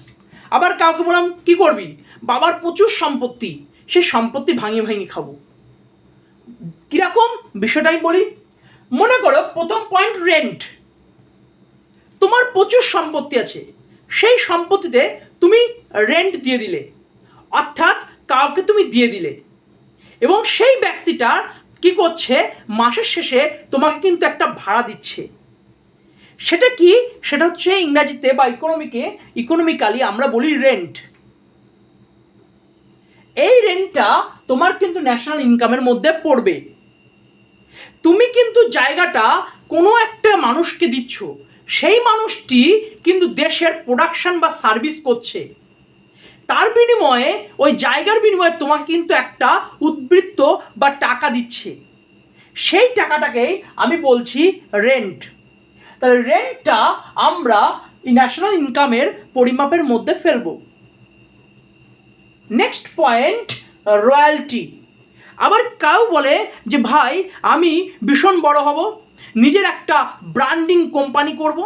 [SPEAKER 1] আবার কাউকে বললাম কি করবি, বাবার প্রচুর সম্পত্তি, সেই সম্পত্তি ভাঙিয়ে ভাঙিয়ে খাবো। কীরকম বিষয়টা আমি বলি, মনে করো প্রথম পয়েন্ট রেন্ট। তোমার প্রচুর সম্পত্তি আছে, সেই সম্পত্তিতে তুমি রেন্ট দিয়ে দিলে, অর্থাৎ কাউকে তুমি দিয়ে দিলে, এবং সেই ব্যক্তিটা কি করছে, মাসের শেষে তোমাকে কিন্তু একটা ভাড়া দিচ্ছে। সেটা কি, সেটা হচ্ছে ইংরাজিতে বা ইকোনমিক্যালি আমরা বলি রেন্ট। এই রেন্টটা তোমার কিন্তু ন্যাশনাল ইনকামের মধ্যে পড়বে। তুমি কিন্তু জায়গাটা কোনো একটা মানুষকে দিচ্ছ, সেই মানুষটি কিন্তু দেশের প্রোডাকশন বা সার্ভিস করছে, তার বিনিময়ে ওই জায়গার বিনিময়ে তোমাকে কিন্তু একটা উদ্বৃত্ত বা টাকা দিচ্ছে, সেই টাকাটাকেই আমি বলছি রেন্ট। তাহলে রেন্টটা আমরা ন্যাশনাল ইনকামের পরিমাপের মধ্যে ফেলব। Next point royalty. আবার কেউ বলে যে ভাই আমি ভীষণ বড় হব, নিজের একটা ব্র্যান্ডিং কোম্পানি করব,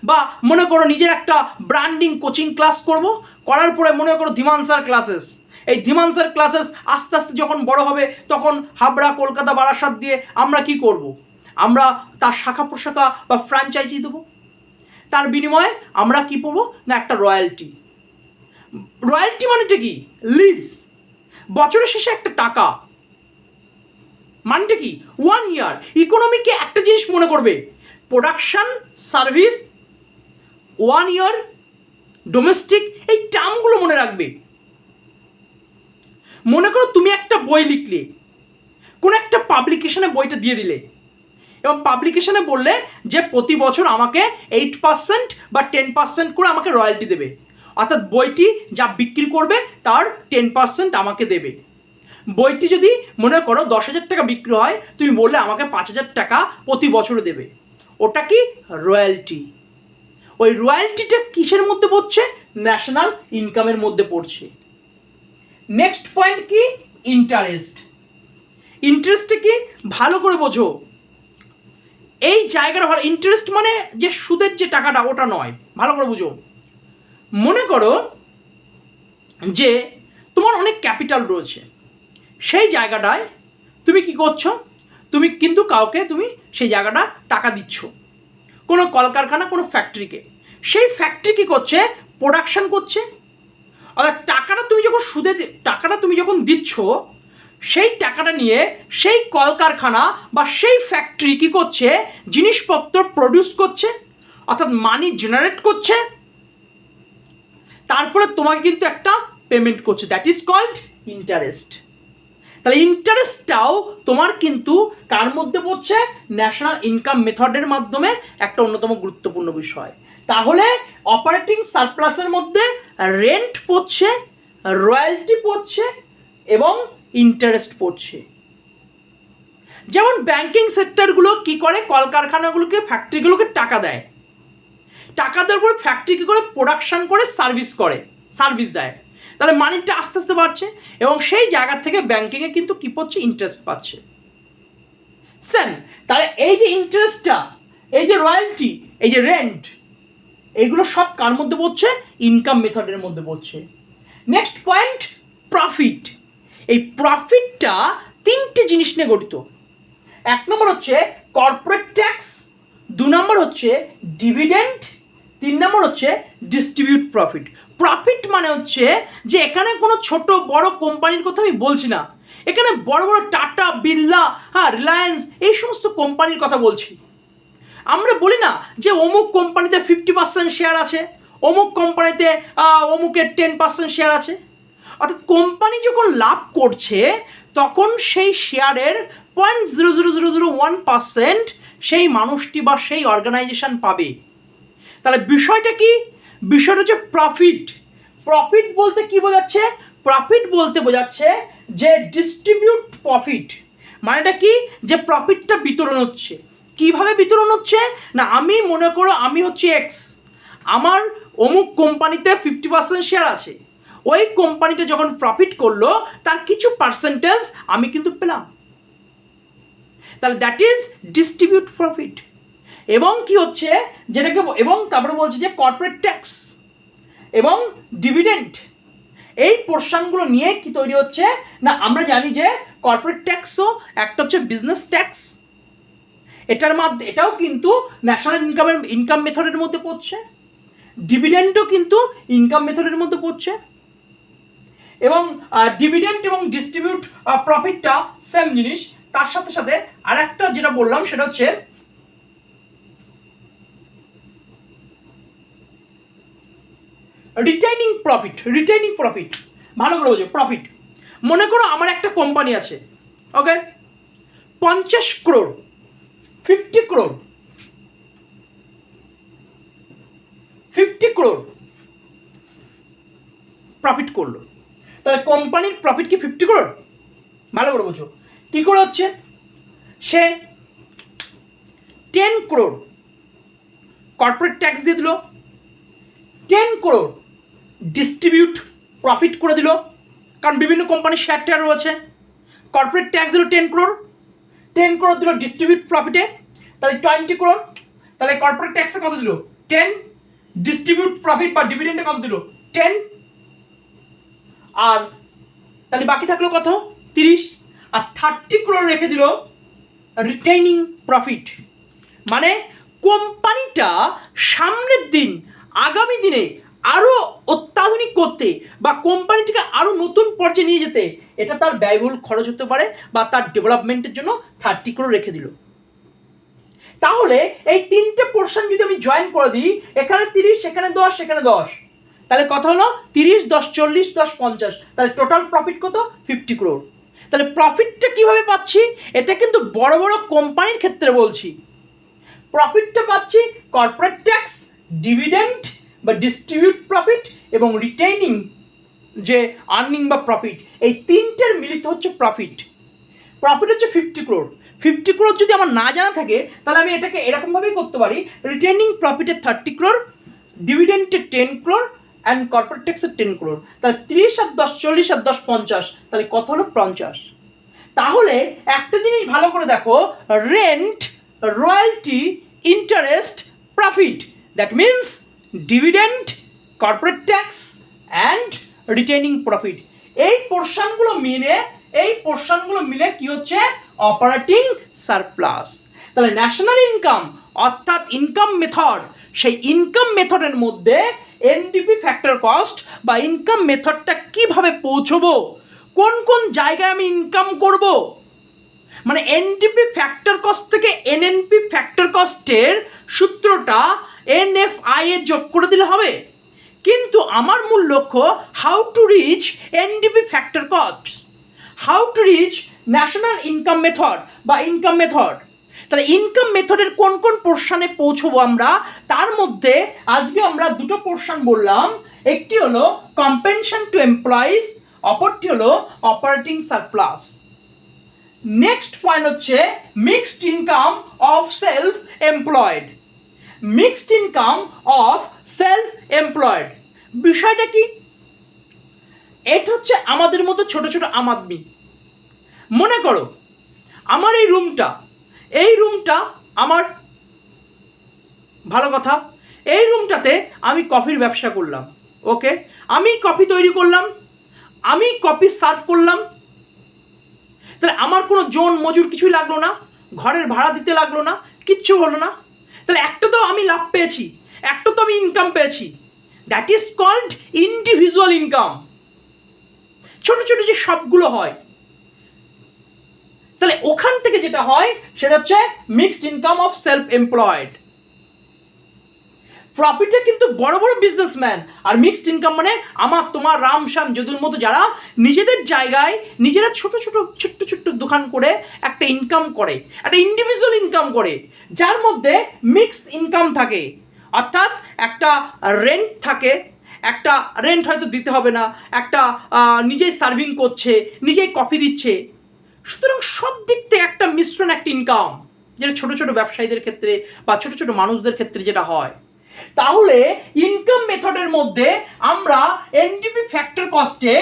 [SPEAKER 1] বা মনে করো নিজের একটা ব্র্যান্ডিং কোচিং ক্লাস করব, করার পরে মনে করো ধীমান স্যার ক্লাসেস। এই ধীমান স্যার ক্লাসেস আস্তে আস্তে যখন বড় হবে তখন হাবড়া, কলকাতা, বারাসাত দিয়ে আমরা কি করব, আমরা তার শাখা প্রশাখা বা ফ্র্যাঞ্চাইজি দেবো। তার বিনিময়ে আমরা কি পাবো না, একটা রয়্যালটি। রয়্যালটি মানেটা কি, লিজ, বছরের শেষে একটা টাকা। মানেটা কি, 1 ইয়ার। ইকোনমিকে একটা জিনিস মনে করবে, প্রোডাকশন, সার্ভিস, 1 ইয়ার, ডোমেস্টিক, এই টার্মগুলো মনে রাখবে। মনে করো তুমি একটা বই লিখলে, কোনো একটা পাবলিকেশনে বইটা দিয়ে দিলে, এবং পাবলিকেশনে বললে যে প্রতি বছর আমাকে 8% বা 10% করে আমাকে রয়্যালটি দেবে, অর্থাৎ বইটি যা বিক্রি করবে তার 10% আমাকে দেবে। বইটি যদি মনে করো 10,000 টাকা বিক্রি হয়, তুমি বললে আমাকে 5,000 টাকা প্রতি বছর দেবে, ওটা কি রয়্যালটি। ওই রয়্যালটিটা কিসের মধ্যে পড়ছে, ন্যাশনাল ইনকামের মধ্যে পড়ছে। নেক্সট পয়েন্ট কি, ইন্টারেস্ট। ইন্টারেস্টে কি, ভালো করে বোঝো, এই জায়গাটা ভালো। ইন্টারেস্ট মানে যে সুদের যে টাকাটা, ওটা নয়, ভালো করে বুঝো। মনে করো যে তোমার অনেক ক্যাপিটাল রয়েছে, সেই জায়গাটায় তুমি কি করছো, তুমি কিন্তু কাউকে তুমি সেই জায়গাটা টাকা দিচ্ছ, কোনো কলকারখানা, কোনো ফ্যাক্টরিকে। সেই ফ্যাক্টরি কী করছে, প্রোডাকশান করছে। অর্থাৎ টাকাটা তুমি যখন টাকাটা তুমি যখন দিচ্ছ, সেই টাকাটা নিয়ে সেই কলকারখানা বা সেই ফ্যাক্টরি কী করছে, জিনিসপত্র প্রডিউস করছে, অর্থাৎ মানি জেনারেট করছে, তারপরে তোমাকে কিন্তু একটা পেমেন্ট করছে, দ্যাট ইজ কল্ড ইন্টারেস্ট। তাহলে ইন্টারেস্টটাও তোমার কিন্তু কার মধ্যে পড়ছে, ন্যাশনাল ইনকাম মেথডের মাধ্যমে একটা অন্যতম গুরুত্বপূর্ণ বিষয়। তাহলে অপারেটিং সারপ্লাসের মধ্যে রেন্ট পড়ছে, রয়্যালটি পড়ছে এবং ইন্টারেস্ট পড়ছে। যেমন ব্যাংকিং সেক্টরগুলো কি করে, কলকারখানাগুলোকে, ফ্যাক্টরিগুলোকে টাকা দেয়, টাকা দেওয়ার পর ফ্যাক্টরি কী করে, প্রোডাকশান করে, সার্ভিস দেয়, তাহলে মানিটা আস্তে আস্তে বাড়ছে, এবং সেই জায়গা থেকে ব্যাংকিংয়ে কিন্তু কী পাচ্ছে, ইন্টারেস্ট পাচ্ছে। সেন তাহলে এই যে ইন্টারেস্টটা, এই যে রয়্যালটি, এই যে রেন্ট, এগুলো সব কার মধ্যে পড়ছে, ইনকাম মেথডের মধ্যে পড়ছে। Next point, profit. এই প্রফিটটা 3টে জিনিস নিয়ে গঠিত। 1 নম্বর হচ্ছে কর্পোরেট ট্যাক্স, 2 নম্বর হচ্ছে ডিভিডেন্ড, 3 নম্বর হচ্ছে ডিস্ট্রিবিউট প্রফিট। প্রফিট মানে হচ্ছে যে এখানে কোনো ছোট বড় কোম্পানির কথা আমি বলছি না, এখানে বড় বড় টাটা, বিড়লা, রিলায়েন্স, এই সমস্ত কোম্পানির কথা বলছি। আমরা বলি না যে অমুক কোম্পানিতে 50% শেয়ার আছে, অমুক কোম্পানিতে অমুকের 10% শেয়ার আছে। অর্থাৎ কোম্পানি যখন লাভ করছে তখন সেই শেয়ারের 0.00001% সেই মানুষটি বা সেই অর্গানাইজেশন পাবে। তাহলে বিষয়টা কি, বিষয়টা হচ্ছে প্রফিট। প্রফিট বলতে কি বোঝাচ্ছে, প্রফিট বলতে বোঝাচ্ছে যে ডিস্ট্রিবিউট প্রফিট। মানেটা কি, যে প্রফিটটা বিতরণ হচ্ছে। কিভাবে বিতরণ হচ্ছে না, আমি মনে করো আমি হচ্ছে এক্স, আমার অমুক কোম্পানিতে 50% শেয়ার আছে, ওই কোম্পানিটা যখন প্রফিট করলো তার কিছু পার্সেন্টেজ আমি কিন্তু পেলাম, তাহলে দ্যাট ইজ ডিস্ট্রিবিউট প্রফিট। এবং কি হচ্ছে যেটাকে, এবং তারপরে বলছে যে কর্পোরেট ট্যাক্স এবং ডিভিডেন্ড, এই পোর্শনগুলো নিয়ে কি তৈরি হচ্ছে না, আমরা জানি যে কর্পোরেট ট্যাক্সও একটা হচ্ছে বিজনেস ট্যাক্স, এটার মধ্যে এটাও কিন্তু ন্যাশনাল ইনকাম মেথডের মধ্যে পড়ছে, ডিভিডেন্ডও কিন্তু ইনকাম মেথডের মধ্যে পড়ছে, এবং ডিভিডেন্ড এবং ডিস্ট্রিবিউট প্রফিটটা সেম জিনিস। তার সাথে সাথে আর একটা যেটা বললাম সেটা হচ্ছে রিটেইনিং প্রফিট, ভালো করে বোঝো প্রফিট। মনে করো আমার একটা কোম্পানি আছে, ওকে, 50 crore 50 crore প্রফিট করলো, তাহলে কোম্পানির প্রফিট কি 50 crore? ভালো করে বোঝো কি করে হচ্ছে, সে 10 crore কর্পোরেট ট্যাক্স দিয়ে দিল, 10 crore ডিস্ট্রিবিউট প্রফিট করে দিল, কারণ বিভিন্ন কোম্পানির শেয়ার টেয়ার রয়েছে, কর্পোরেট ট্যাক্স দিল 10 crore দিল ডিস্ট্রিবিউট প্রফিটে, তাহলে 20 crore, তাহলে কর্পোরেট ট্যাক্সে কত দিল 10, ডিস্ট্রিবিউট প্রফিট বা ডিভিডেন্ডে কত দিল 10, আর তাহলে বাকি থাকলো কত 30, আর 30 crore রেখে দিল রিটেইনিং প্রফিট। মানে কোম্পানিটা সামনের দিন আগামী দিনে আরও অত্যাধুনিক করতে বা কোম্পানিটিকে আরও নতুন পর্যায়ে নিয়ে যেতে এটা তার ব্যয়বহুল খরচ হতে পারে বা তার ডেভেলপমেন্টের জন্য 30 crore রেখে দিল। তাহলে এই তিনটে পোর্শন যদি আমি জয়েন করে দিই, এখানে 30, এখানে 10, এখানে 10, তাহলে কত হলো 30, 10, 40, 10, 50, তাহলে টোটাল প্রফিট কত 50 crore। তাহলে প্রফিটটা কিভাবে পাচ্ছি, এটা কিন্তু বড় বড় কোম্পানির ক্ষেত্রে বলছি, প্রফিটটা পাচ্ছি কর্পোরেট ট্যাক্স, ডিভিডেন্ড বা ডিস্ট্রিবিউট প্রফিট এবং রিটেইনিং যে আর্নিং বা প্রফিট, এই তিনটের মিলিত হচ্ছে প্রফিট। প্রফিট হচ্ছে 50 crore। 50 crore যদি আমার না জানা থাকে তাহলে আমি এটাকে এরকমভাবেই করতে পারি, রিটেইনিং প্রফিটের 30 crore, ডিভিডেন্টের 10 crore অ্যান্ড কর্পোরেট ট্যাক্সের 10 crore, তাহলে 30 আর 10 40 আর 10 50, তাহলে কত হলো 50। তাহলে একটা জিনিস ভালো করে দেখো, rent, royalty, interest, profit, that means dividend, corporate tax and retaining profit, এই পোর্শনগুলো মিলে কি হচ্ছে অপারেটিং সারপ্লাস। তাহলে ন্যাশনাল ইনকাম অর্থাৎ ইনকাম মেথড, সেই ইনকাম মেথডের মধ্যে এনডিপি ফ্যাক্টর কস্ট বা ইনকাম মেথডটা কিভাবে পৌঁছবো, কোন কোন জায়গায় আমি ইনকাম করব, মানে এনডিপি ফ্যাক্টর কস্ট থেকে এনএনপি ফ্যাক্টর কস্টের সূত্রটা এনএফআই এ যোগ করে দিলে হবে, কিন্তু আমার মূল লক্ষ্য how to rich NDP factor cost, how to rich national income method বা ইনকাম মেথড। তাহলে ইনকাম মেথডের কোন কোন পোর্শনে পৌঁছবো আমরা, তার মধ্যে আজকে আমরা দুটো পোর্শন বললাম, একটি হলো কম্পেনশন টু এমপ্লয়িজ, অপরটি হলো অপারেটিং সারপ্লাস। নেক্সট পয়েন্ট হচ্ছে mixed income of self employed, mixed income of self employed বিষয়টা কি, এটা হচ্ছে আমাদের মতো ছোট ছোট আমাদমি। মনে করো আমার এই রুমটা আমার, ভালো কথা, এই রুমটাতে আমি কফির ব্যবসা করলাম, ওকে, আমি কফি তৈরি করলাম, আমি কফি সার্ভ করলাম, তাহলে আমার কোনো জন মজুর কিছুই লাগলো না, ঘরের ভাড়া দিতে লাগলো না, কিচ্ছু হলো না, তাহলে একটা তো আমি লাভ পেয়েছি, একটা তো আমি ইনকাম পেয়েছি, that is called individual income. ছোট ছোট যে সবগুলো হয়, তাহলে ওখান থেকে যেটা হয় সেটা হচ্ছে mixed income of self employed. প্রফিটে কিন্তু বড় বড় বিজনেসম্যান, আর মিক্সড ইনকাম মানে আমার তোমার রাম শ্যাম যদুর মতো যারা নিজেদের জায়গায় নিজেরা ছোট ছোট দোকান করে একটা ইনকাম করে, একটা ইন্ডিভিজুয়াল ইনকাম করে, যার মধ্যে মিক্স ইনকাম থাকে, অর্থাৎ একটা রেন্ট থাকে, একটা রেন্ট হয়তো দিতে হবে না, একটা নিজেই সার্ভিং করছে, নিজেই কফি দিচ্ছে, সুতরাং সব দিক থেকে একটা মিশ্রণ, একটা ইনকাম, যেটা ছোট ছোট ব্যবসায়ীদের ক্ষেত্রে বা ছোট ছোট মানুষদের ক্ষেত্রে যেটা হয়। তাহলে ইনকাম মেথডের মধ্যে আমরা এনডিপি ফ্যাক্টর কস্টে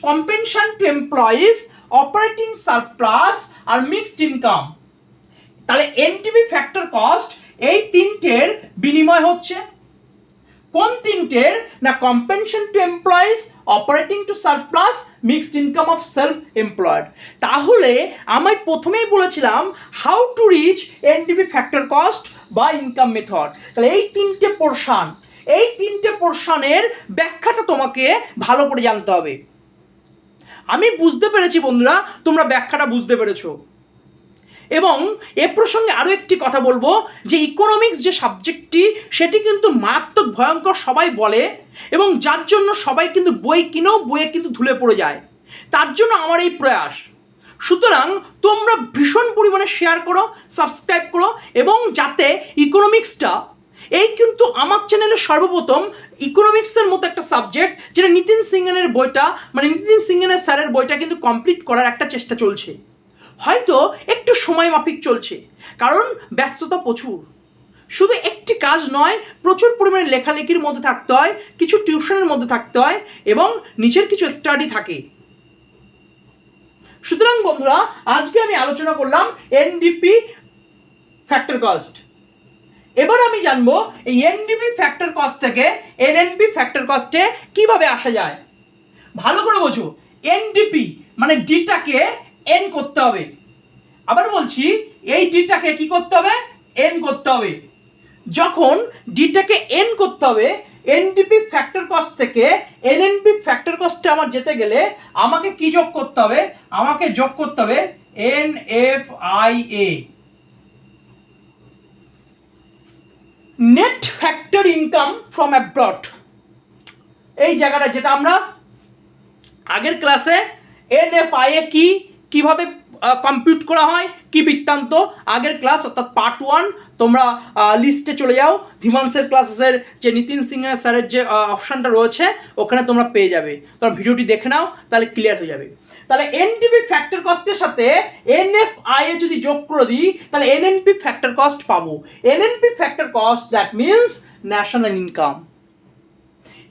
[SPEAKER 1] compensation to employees, operating surplus আর মিক্সড ইনকাম, তাহলে এনটিভি, ফ্যাক্টর, কস্ট এই তিনটের বিনিময় হচ্ছে কোন তিনটের? না compensation to employees, operating to surplus, mixed income of self employed. তাহলে আমি প্রথমেই বলেছিলাম how to reach NDP, factor, cost বা ইনকাম মেথড। তাহলে এই তিনটে পোর্শনের ব্যাখ্যাটা তোমাকে ভালো করে জানতে হবে। আমি বুঝতে পেরেছি বন্ধুরা, তোমরা ব্যাখ্যাটা বুঝতে পেরেছো। এবং এ প্রসঙ্গে আরও একটি কথা বলবো যে ইকোনমিক্স যে সাবজেক্টটি সেটি কিন্তু মারাত্মক ভয়ঙ্কর সবাই বলে, এবং যার জন্য সবাই কিন্তু বই কিনেও বইয়ে কিন্তু ধুলে পড়ে যায়। তার জন্য আমার এই প্রয়াস। সুতরাং তোমরা ভীষণ পরিমাণে শেয়ার করো, সাবস্ক্রাইব করো, এবং যাতে ইকোনমিক্সটা এই কিন্তু আমার চ্যানেলে সর্বপ্রথম ইকোনমিক্সের মতো একটা সাবজেক্ট যেটা নিতিন সিংহেনের বইটা, মানে নিতিন সিংহেনের স্যারের বইটা কিন্তু কমপ্লিট করার একটা চেষ্টা চলছে। হয়তো একটু সময় মাফিক চলছে, কারণ ব্যস্ততা প্রচুর। শুধু একটি কাজ নয়, প্রচুর পরিমাণে লেখালেখির মধ্যে থাকতে হয়, কিছু টিউশনের মধ্যে থাকতে হয়, এবং নিচের কিছু স্টাডি থাকে। সুতরাং বন্ধুরা, আজকে আমি আলোচনা করলাম এনডিপি, ফ্যাক্টর, কস্ট। এবার আমি জানবো এই এনডিপি, ফ্যাক্টর, কস্ট থেকে এনএনপি, ফ্যাক্টর, কস্টে কিভাবে আসা যায়। ভালো করে বোঝো, এনডিপি মানে ডিটাকে এন করতে হবে। আবার বলছি, এই ডিটাকে কি করতে হবে? এন করতে হবে। যখন ডিটাকে এন করতে হবে, এনডিপি, ফ্যাক্টর, কস্ট থেকে এনএনপি, ফ্যাক্টর, কস্টে আমার যেতে গেলে আমাকে কি যোগ করতে হবে? আমাকে যোগ করতে হবে NFIA, net factor income from abroad. এই জায়গাটা যেটা আমরা আগের ক্লাসে এনএফআইএ কি, কিভাবে কম্পিউট করা হয়, কি বৃত্তান্ত, আগের ক্লাস অর্থাৎ পার্ট 1 তোমরা লিস্টে চলে যাও, ধীমাংসের ক্লাসের যে নিতিন সিংহ স্যারের যে অপশানটা রয়েছে ওখানে তোমরা পেয়ে যাবে। তোমরা ভিডিওটি দেখে নাও, তাহলে ক্লিয়ার হয়ে যাবে। তাহলে এনডিপি, ফ্যাক্টর, কস্টের সাথে এনএফআইএ যদি যোগ করে দিই তাহলে এনএনপি, ফ্যাক্টর, কস্ট পাবো। NNP, factor, cost that means national income.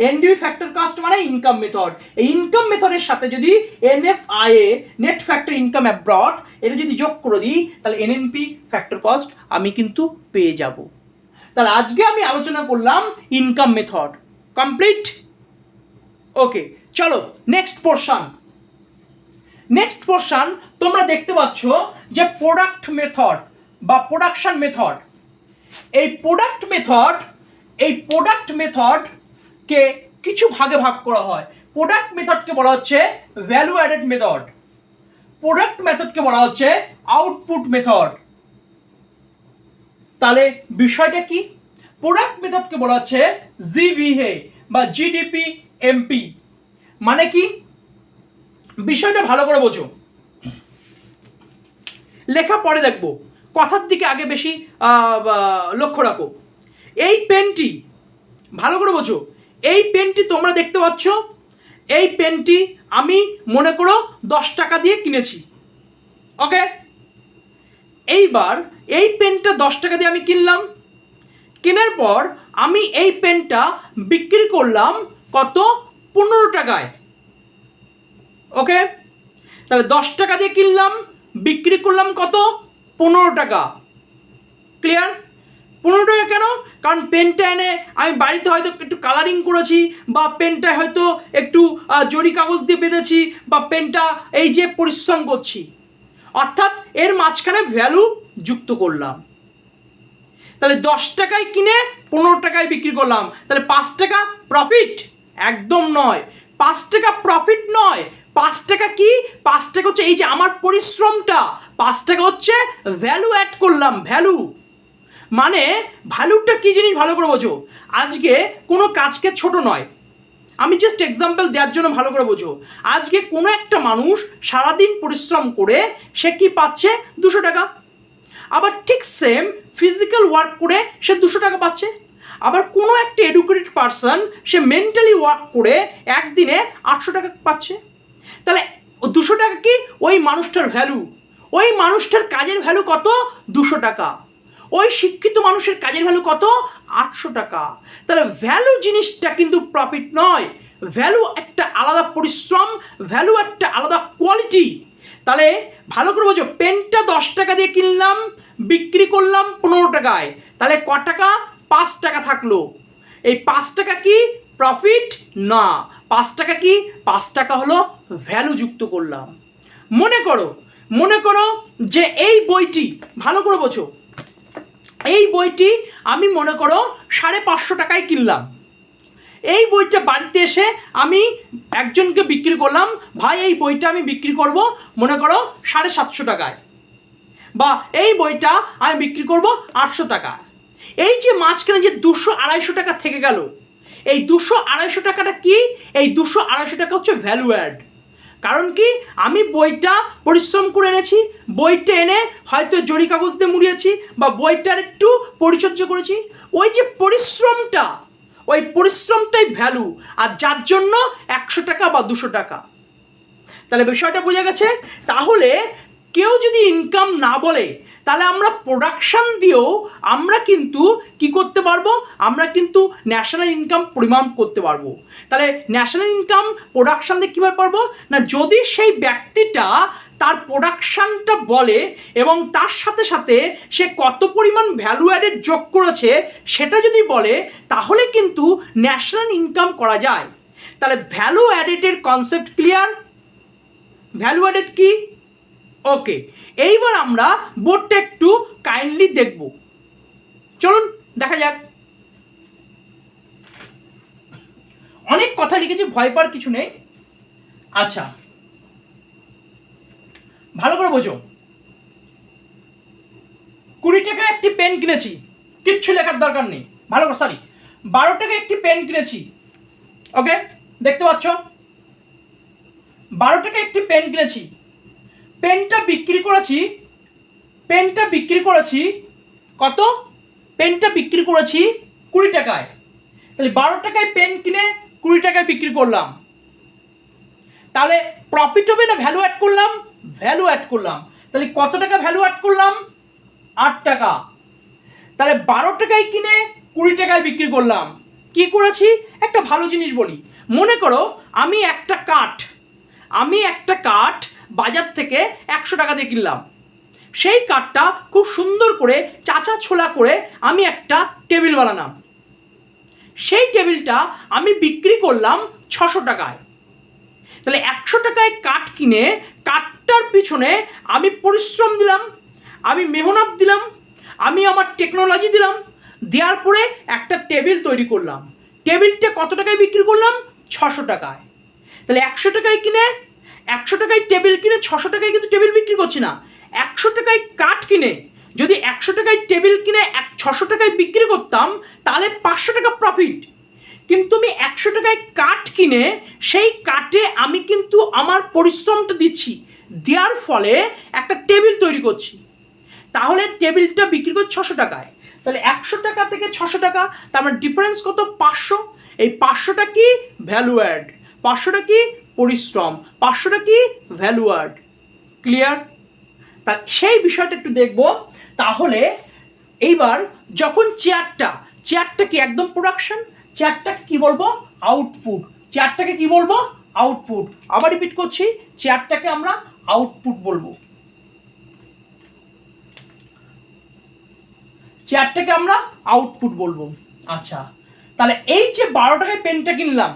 [SPEAKER 1] NDP, factor, cost মানে ইনকাম মেথড। এই ইনকাম মেথডের সাথে যদি এনএফআইএ, নেট ফ্যাক্টর ইনকাম অ্যাব্রড, এটা যদি যোগ করে দিই তাহলে এনএনপি, ফ্যাক্টর, কস্ট আমি কিন্তু পেয়ে যাব। তাহলে আজকে আমি আলোচনা করলাম ইনকাম মেথড। কমপ্লিট? ওকে, চলো নেক্সট পোর্শন। তোমরা দেখতে পাচ্ছ যে প্রোডাক্ট মেথড বা প্রোডাকশন মেথড। এই প্রোডাক্ট মেথডকে কিছু ভাগে ভাগ করা হয়। প্রোডাক্ট মেথডকে বলা হচ্ছে ভ্যালু অ্যাডেড মেথড, প্রোডাক্ট মেথডকে বলা হচ্ছে আউটপুট মেথড। তাহলে বিষয়টা কি? প্রোডাক্ট মেথডকে বলা হচ্ছে জিভিএ বা জিডিপি এমপি। মানে কি? বিষয়টা ভালো করে বোঝো, লেখা পরে দেখবো, কথার দিকে আগে বেশি লক্ষ্য রাখো। এই পেনটি ভালো করে বোঝো, এই পেনটি তোমরা দেখতে পাচ্ছ, এই পেনটি আমি মনে করো 10 টাকা দিয়ে কিনেছি। ওকে, এইবার এই পেনটা 10 টাকা দিয়ে আমি কিনলাম। কেনার পর আমি এই পেনটা বিক্রি করলাম কত? 15 টাকায়। ওকে, তাহলে 10 টাকা দিয়ে কিনলাম, বিক্রি করলাম কত? 15 টাকা। ক্লিয়ার? 15 টাকা কেন? কারণ পেনটা এনে আমি বাড়িতে হয়তো একটু কালারিং করেছি, বা পেনটা হয়তো একটু জরি কাগজ দিয়ে বেঁধেছি, বা পেনটা এই যে পরিশ্রম করছি, অর্থাৎ এর মাঝখানে ভ্যালু যুক্ত করলাম। তাহলে 10 টাকায় কিনে 15 টাকায় বিক্রি করলাম, তাহলে 5 টাকা প্রফিট? একদম নয়, 5 টাকা প্রফিট নয়। 5 টাকা কি? 5 টাকা হচ্ছে এই যে আমার পরিশ্রমটা, 5 টাকা হচ্ছে ভ্যালু অ্যাড করলাম। ভ্যালু মানে ভ্যালুটা কি জিনিস ভালো করে বোঝো। আজকে কোনো কাজকে ছোট নয়, আমি জাস্ট এক্সাম্পল দেওয়ার জন্য ভালো করে বোঝো। আজকে কোনো একটা মানুষ সারাদিন পরিশ্রম করে সে কি পাচ্ছে? 200 টাকা। আবার ঠিক সেম ফিজিক্যাল ওয়ার্ক করে সে 200 টাকা পাচ্ছে। আবার কোনো একটা এডুকেটেড পারসন সে মেন্টালি ওয়ার্ক করে একদিনে 800 টাকা পাচ্ছে। তাহলে 200 টাকা কি? ওই মানুষটার ভ্যালু, ওই মানুষটার কাজের ভ্যালু কত? 200 টাকা। ওই শিক্ষিত মানুষের কাজের ভ্যালু কত? 800 টাকা। তাহলে ভ্যালু জিনিসটা কিন্তু প্রফিট নয়, ভ্যালু একটা আলাদা পরিশ্রম, ভ্যালু একটা আলাদা কোয়ালিটি। তাহলে ভালো করে বোঝো, পেনটা 10 টাকা দিয়ে কিনলাম, বিক্রি করলাম 15 টাকায়, তাহলে ক টাকা? 5 টাকা থাকলো। এই 5 টাকা কি প্রফিট? না, 5 টাকা কি? 5 টাকা হলো ভ্যালু যুক্ত করলাম। মনে করো যে এই বইটি, ভালো করে বোঝো, এই বইটি আমি মনে করো 550 টাকায় কিনলাম। এই বইটা বাড়িতে এসে আমি একজনকে বিক্রি করলাম, ভাই এই বইটা আমি বিক্রি করব মনে করো 750 টাকায়, বা এই বইটা আমি বিক্রি করব 800 টাকা। এই যে মাঝখানে যে 200-250 টাকা থেকে গেল, এই 200-250 টাকাটা কি? এই 200-250 টাকা হচ্ছে ভ্যালু অ্যাড। কারণ কি? আমি বইটা পরিশ্রম করে এনেছি, বইটা এনে হয়তো জরি কাগজ দিয়ে মুড়িয়েছি, বা বইটার একটু পরিচর্যা করেছি। ওই যে পরিশ্রমটা, ওই পরিশ্রমটাই ভ্যালু, আর যার জন্য 100 টাকা বা 200 টাকা। তাহলে বিষয়টা বোঝা গেছে? তাহলে কেউ যদি ইনকাম না বলে, তাহলে আমরা প্রোডাকশান দিয়েও আমরা কিন্তু কি করতে পারবো? আমরা কিন্তু ন্যাশনাল ইনকাম পরিমাপ করতে পারবো। তাহলে ন্যাশনাল ইনকাম প্রোডাকশান দিয়ে কীভাবে পারবো না, যদি সেই ব্যক্তিটা তার প্রোডাকশানটা বলে এবং তার সাথে সাথে সে কত পরিমাণ ভ্যালু অ্যাডেড যোগ করেছে সেটা যদি বলে, তাহলে কিন্তু ন্যাশনাল ইনকাম করা যায়। তাহলে ভ্যালু অ্যাডেডের কনসেপ্ট ক্লিয়ার? ভ্যালু অ্যাডেড কি? ওকে, এইবার আমরা বোর্ডটা একটু কাইন্ডলি দেখব। চলুন দেখা যাক। অনেক কথা লিখেছি, ভয় পাওয়ার কিছু নেই। আচ্ছা, ভালো করে বোঝো। 20 টাকায় একটি পেন কিনেছি, কিচ্ছু লেখার দরকার নেই। ভালো করে, সরি, 12 টাকায় একটি পেন কিনেছি। ওকে, দেখতে পাচ্ছ? 12 টাকায় একটি পেন কিনেছি, পেনটা বিক্রি করেছি কত? পেনটা বিক্রি করেছি 20 টাকায়। তাহলে 12 টাকায় পেন কিনে 20 টাকায় বিক্রি করলাম। তাহলে প্রফিট হবে না ভ্যালু অ্যাড করলাম? ভ্যালু অ্যাড করলাম। তাহলে কত টাকা ভ্যালু অ্যাড করলাম? 8 টাকা। তাহলে 12 টাকায় কিনে 20 টাকায় বিক্রি করলাম। কি করেছি? একটা ভালো জিনিস বলি। মনে করো আমি একটা কাঠ বাজার থেকে 100 টাকা দিয়ে কিনলাম। সেই কাঠটা খুব সুন্দর করে চাচা ছোলা করে আমি একটা টেবিল বানালাম। সেই টেবিলটা আমি বিক্রি করলাম 600 টাকায়। তাহলে 100 টাকায় কাঠ কিনে কাঠটার পিছনে আমি পরিশ্রম দিলাম, আমি মেহনত দিলাম, আমি আমার টেকনোলজি দিলাম, দেওয়ার পরে একটা টেবিল তৈরি করলাম। টেবিলটা কত টাকায় বিক্রি করলাম? 600 টাকায়। তাহলে 100 টাকায় কিনে, 100 টাকায় টেবিল কিনে 600 টাকায় কিন্তু টেবিল বিক্রি করছি না। 100 টাকায় কাঠ কিনে যদি 100 টাকায় টেবিল কিনে 600 টাকায় বিক্রি করতাম, তাহলে 500 টাকা প্রফিট। কিন্তু আমি 100 টাকায় কাঠ কিনে সেই কাঠে আমি কিন্তু আমার পরিশ্রমটা দিচ্ছি, দেওয়ার ফলে একটা টেবিল তৈরি করছি। তাহলে টেবিলটা বিক্রি করছি 600 টাকায়। তাহলে 100 টাকা থেকে 600 টাকা, তার মানে ডিফারেন্স কত? 500। এই 500টা কি? Value add. 500টা কি? পরিশ্রম। 500টা কি? Value add. ক্লিয়ার? তা সেই বিষয়টা একটু দেখব। তাহলে এইবার যখন চেয়ারটা কি একদম প্রোডাকশন, চেয়ারটাকে কি বলবো? আউটপুট। চেয়ারটাকে কি বলবো? আউটপুট। আবার রিপিট করছি, চেয়ারটাকে আমরা আউটপুট বলবো। চেয়ারটাকে আমরা আউটপুট বলবো। আচ্ছা, তাহলে এই যে 12 টাকায় পেনটা কিনলাম,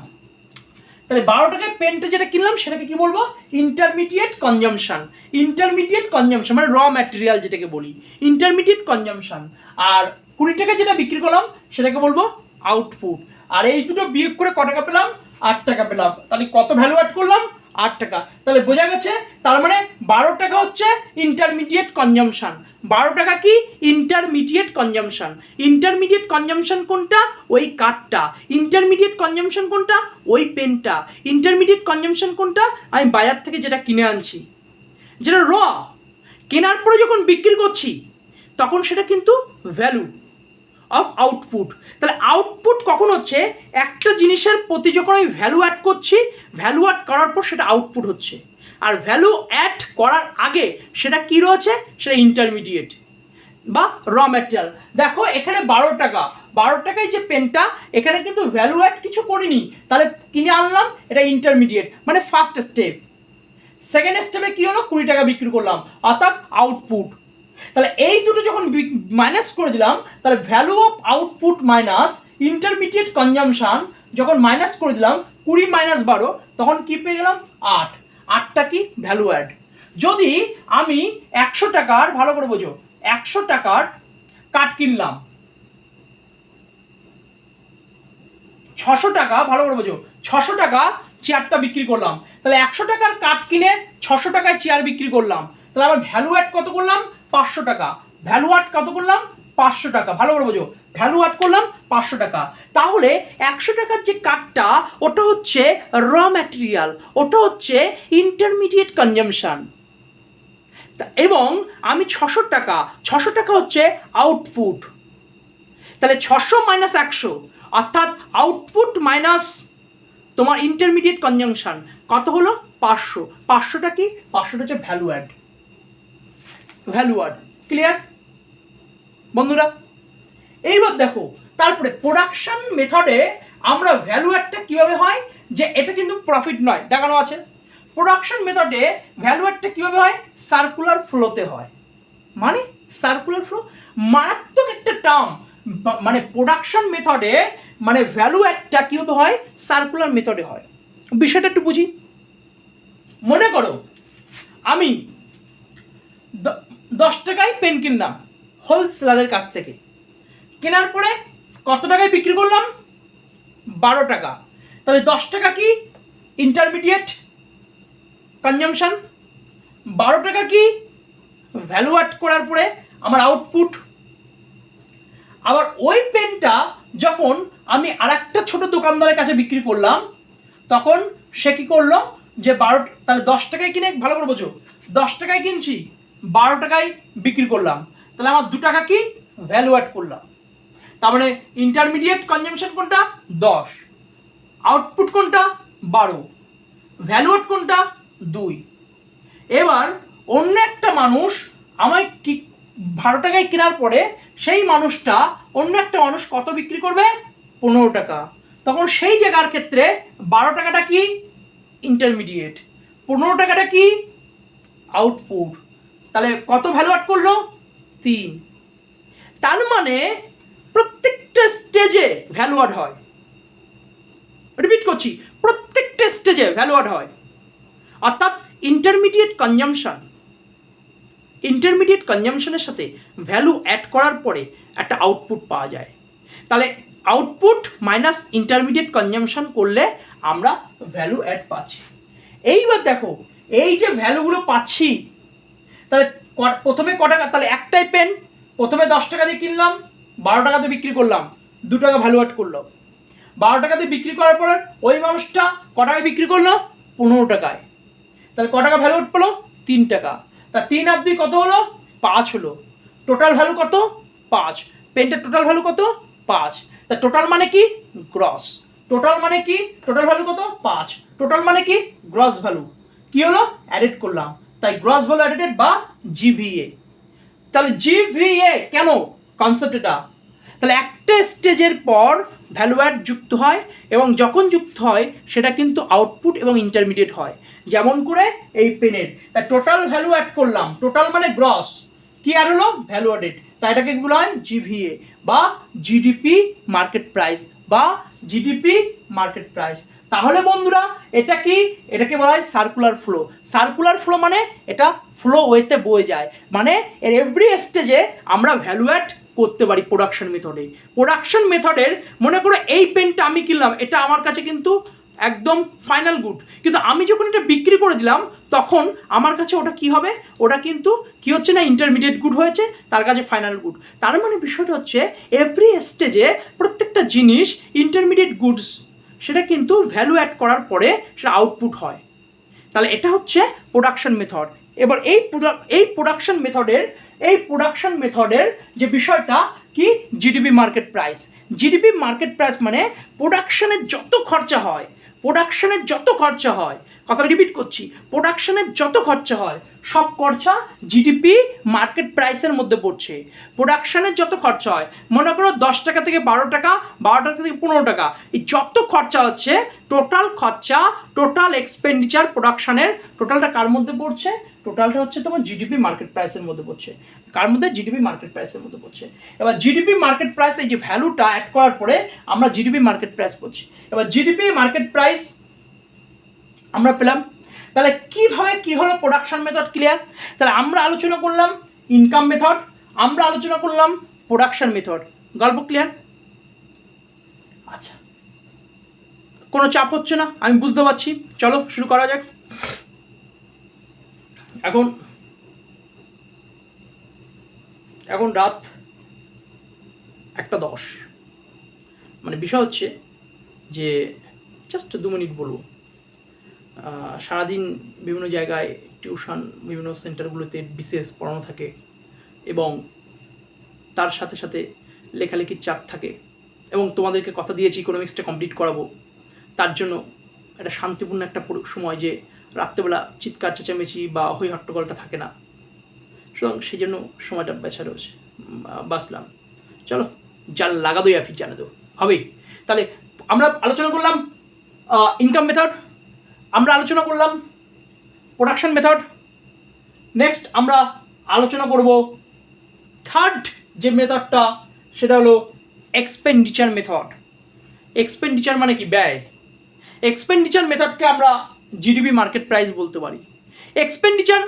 [SPEAKER 1] তাহলে 12 টাকায় পেনটা যেটা কিনলাম সেটাকে কি বলবো? Intermediate consumption. ইন্টারমিডিয়েট কনজামশন মানে র ম্যাটেরিয়াল যেটাকে বলি, ইন্টারমিডিয়েট কনজামশন। আর 20 টাকা যেটা বিক্রি করলাম সেটাকে বলবো আউটপুট। আর এই দুটো বিয়োগ করে কত টাকা পেলাম? 8 টাকা পেলাম। তাহলে কত ভ্যালু অ্যাড করলাম? 8 টাকা। তাহলে বোঝা গেছে, তার মানে 12 টাকা হচ্ছে ইন্টারমিডিয়েট কনজামশন। 12 টাকা কি? Intermediate consumption. ইন্টারমিডিয়েট কনজামশন কোনটা? ওই কাঠটা। ইন্টারমিডিয়েট কনজামশন কোনটা? ওই পেনটা। ইন্টারমিডিয়েট কনজামশন কোনটা? আমি বাজার থেকে যেটা কিনে আনছি, যেটা র। কেনার পরে যখন বিক্রি করছি তখন সেটা কিন্তু ভ্যালু অফ আউটপুট। তাহলে আউটপুট কখন হচ্ছে? একটা জিনিসের প্রতি যখন আমি ভ্যালু অ্যাড করছি, ভ্যালু অ্যাড করার পর সেটা আউটপুট হচ্ছে। আর ভ্যালু অ্যাড করার আগে সেটা কি রয়েছে? সেটা ইন্টারমিডিয়েট বা র ম্যাটেরিয়াল। দেখো এখানে 12 টাকা, 12 টাকায় যে পেনটা, এখানে কিন্তু ভ্যালু অ্যাড কিছু করিনি, তাহলে কিনে আনলাম, এটা ইন্টারমিডিয়েট মানে ফার্স্ট স্টেপ। সেকেন্ড স্টেপে কী হলো, 20 টাকা বিক্রি করলাম, অর্থাৎ আউটপুট। তাহলে এই দুটো যখন মাইনাস করে দিলাম, তাহলে value of output minus intermediate consumption যখন মাইনাস করে দিলাম, 20 মাইনাস 12, তখন কী পেয়ে গেলাম, 8। 8টা কি, ভ্যালু অ্যাড। যদি আমি 100 টাকার, ভালো করে বোঝো, 100 টাকার কাঠ কিনলাম, 600 টাকা, ভালো করে বোঝো, 600 টাকা চেয়ারটা বিক্রি করলাম। তাহলে 100 টাকার কাঠ কিনে 600 টাকায় চেয়ার বিক্রি করলাম, তাহলে আমার ভ্যালু অ্যাড কত করলাম, 500 টাকা। ভ্যালু অ্যাড কত করলাম, 500 টাকা, ভালো করে বোঝো, ভ্যালু অ্যাড করলাম 500 টাকা। তাহলে 100 টাকার যে কাঠটা, ওটা হচ্ছে র ম্যাটেরিয়াল, ওটা হচ্ছে ইন্টারমিডিয়েট কনজামশান। এবং আমি 600 টাকা হচ্ছে আউটপুট। তাহলে 600 মাইনাস 100, অর্থাৎ আউটপুট মাইনাস তোমার ইন্টারমিডিয়েট কনজাংশন কত হলো, 500। 500টা কি, 500টা হচ্ছে value add. Value add clear বন্ধুরা? এইবার দেখো, তারপরে প্রোডাকশন মেথডে আমরা ভ্যালু অ্যাডটা কীভাবে হয়, যে এটা কিন্তু প্রফিট নয়, দেখানো আছে। প্রোডাকশন মেথডে ভ্যালু অ্যাডটা কীভাবে হয়, সার্কুলার ফ্লোতে হয়। মানে সার্কুলার ফ্লো মারাত্মক একটা টার্ম, মানে প্রোডাকশন মেথডে মানে ভ্যালু অ্যাডটা কীভাবে হয়, সার্কুলার মেথডে হয়। বিষয়টা একটু বুঝি। মনে করো আমি 10 টাকায় পেন কিনলাম হোলসেলারের কাছ থেকে, কেনার পরে কত টাকায় বিক্রি করলাম, 12 টাকা। তাহলে 10 টাকা কি, ইন্টারমিডিয়েট কনজামশন, 12 টাকা কি, ভ্যালু অ্যাড করার পরে আমার আউটপুট। আবার ওই পেনটা যখন আমি আরেকটা ছোট দোকানদারের কাছে বিক্রি করলাম, তখন সে কী করলো, যে 12, তাহলে 10 টাকায় কিনে, ভালো করে বোঝো, 10 টাকায় কিনছি, 12 টাকায় বিক্রি করলাম, তাহলে আমার 2 টাকা কি, ভ্যালু অ্যাড করলাম। তার মানে ইন্টারমিডিয়েট কনজামশন কোনটা, 10, আউটপুট কোনটা, 12, ভ্যালু অ্যাড কোনটা, 2। এবার অন্য একটা মানুষ আমায় কি 12 টাকায় কেনার পরে সেই মানুষটা, অন্য একটা মানুষ কত বিক্রি করবে, 15 টাকা। তখন সেই জায়গার ক্ষেত্রে 12 টাকাটা কি, ইন্টারমিডিয়েট, 15 টাকাটা কি, আউটপুট। তাহলে কত ভ্যালু অ্যাড করলো, 3। তার মানে প্রত্যেকটা স্টেজে ভ্যালু অ্যাড হয়। রিপিট করছি, প্রত্যেকটা স্টেজে ভ্যালু অ্যাড হয়। অর্থাৎ ইন্টারমিডিয়েট কনজামশনের সাথে ভ্যালু অ্যাড করার পরে একটা আউটপুট পাওয়া যায়। তাহলে আউটপুট মাইনাস ইন্টারমিডিয়েট কনজামশন করলে আমরা ভ্যালু অ্যাড পাচ্ছি। এইবার দেখো, এই যে ভ্যালুগুলো পাচ্ছি, তাহলে প্রথমে ক টাকা, তাহলে একটাই পেন প্রথমে 10 টাকা দিয়ে কিনলাম, 12 টাকাতে বিক্রি করলাম, 2 টাকা ভ্যালু অ্যাড করলো। 12 টাকাতে বিক্রি করার পরে ওই মানুষটা ক টাকায় বিক্রি করলো, 15 টাকায়। তাহলে ক টাকা ভ্যালু অ্যাড পেলো, 3 টাকা। তা 3 আর 2 কত হলো, 5 হলো। টোটাল ভ্যালু কত, 5। পেনটার টোটাল ভ্যালু কত, 5। তা টোটাল মানে কি, গ্রস। টোটাল মানে কি, টোটাল ভ্যালু কত, 5। টোটাল মানে কি, গ্রস ভ্যালু। কি হলো, অ্যাডেড করলাম, তাই গ্রস ভ্যালু অ্যাডেড বা জিভিএ। তাহলে জিভিএ কেন কনসেপ্ট এটা, তাহলে একটা স্টেজের পর ভ্যালু অ্যাড যুক্ত হয়, এবং যখন যুক্ত হয় সেটা কিন্তু আউটপুট এবং ইন্টারমিডিয়েট হয়। যেমন করে এই পেনের, তাই টোটাল ভ্যালু অ্যাড করলাম, টোটাল মানে গ্রস, কি আর হলো, ভ্যালু অ্যাডেড, তাই এটাকে বলা হয় জিভিএ বা জিডিপি মার্কেট প্রাইস বা জিডিপি মার্কেট প্রাইস। তাহলে বন্ধুরা এটা কি, এটাকে বলা হয় সার্কুলার ফ্লো। সার্কুলার ফ্লো মানে এটা ফ্লো ওয়েতে বয়ে যায়, মানে এর এভরি স্টেজে আমরা ভ্যালু অ্যাড করতে পারি প্রোডাকশন মেথডে। প্রোডাকশন মেথডের মনে করো এই পেনটা আমি কিনলাম, এটা আমার কাছে কিন্তু একদম ফাইনাল গুড, কিন্তু আমি যখন এটা বিক্রি করে দিলাম তখন আমার কাছে ওটা কি হবে, ওটা কিন্তু কি হচ্ছে না, ইন্টারমিডিয়েট গুড হয়েছে, তার কাছে ফাইনাল গুড। তার মানে বিষয়টা হচ্ছে এভরি স্টেজে প্রত্যেকটা জিনিস ইন্টারমিডিয়েট গুডস, সেটা কিন্তু ভ্যালু অ্যাড করার পরে সেটা আউটপুট হয়। তাহলে এটা হচ্ছে প্রোডাকশন মেথড। এবার এই প্রোডাকশন মেথডের যে বিষয়টা কি, GDP market price. GDP market price মানে প্রোডাকশনের যত খরচা হয়, প্রোডাকশনের যত খরচা হয়, কথা রিপিট করছি, প্রোডাকশনের যত খরচা হয় সব খরচা জিডিপি মার্কেট প্রাইসের মধ্যে পড়ছে। প্রোডাকশনের যত খরচা হয়, মনে করো 10 টাকা থেকে 12 টাকা, 12 টাকা থেকে 15 টাকা, এই যত খরচা হচ্ছে টোটাল খরচা, টোটাল এক্সপেন্ডিচার প্রোডাকশনের টোটালটা কার মধ্যে পড়ছে? টোটালটা হচ্ছে তোমার জিডিপি মার্কেট প্রাইসের মধ্যে পড়ছে। কার মধ্যে? জিডিপি মার্কেট প্রাইসের মধ্যে পড়ছে। এবার জিডিপি মার্কেট প্রাইস, এই যে ভ্যালুটা অ্যাড করার পরে আমরা জিডিপি মার্কেট প্রাইস পড়ছি। এবার জিডিপি মার্কেট প্রাইস আমরা পেলাম। তাহলে কিভাবে কি হলো প্রোডাকশন মেথড? ক্লিয়ার? তাহলে আমরা আলোচনা করলাম ইনকাম মেথড, আমরা আলোচনা করলাম প্রোডাকশন মেথড। গল্প ক্লিয়ার? আচ্ছা, কোনো চাপ হচ্ছে না, আমি বুঝতে পারছি। চলো শুরু করা যাক। এখন রাত 1:10। মানে বিষয় হচ্ছে যে জাস্ট 2 মিনিট বলবো। সারাদিন বিভিন্ন জায়গায় টিউশন, বিভিন্ন সেন্টারগুলোতে বিশেষ পড়ানো থাকে এবং তার সাথে সাথে লেখালেখির চাপ থাকে, এবং তোমাদেরকে কথা দিয়েছি ইকোনমিক্সটা কমপ্লিট করাবো। তার জন্য একটা শান্তিপূর্ণ একটা সময়, যে রাত্রেবেলা চিৎকার চেঁচামেচি বা হই হট্টগোলটা থাকে না, সুতরাং সেই জন্য সময়টা বেছা রয়েছে, বাঁচলাম। চলো, জাল লাগা দো ইয়া ফির জানে দো, হবেই। তাহলে আমরা আলোচনা করলাম ইনকাম মেথড, আমরা আলোচনা করলাম প্রোডাকশন মেথড। নেক্সট আমরা আলোচনা করব থার্ড যে মেথডটা, সেটা হলো এক্সপেন্ডিচার মেথড। এক্সপেন্ডিচার মানে কি? ব্যয়। এক্সপেন্ডিচার মেথডকে আমরা জিডিপি মার্কেট প্রাইস বলতে পারি। এক্সপেন্ডিচার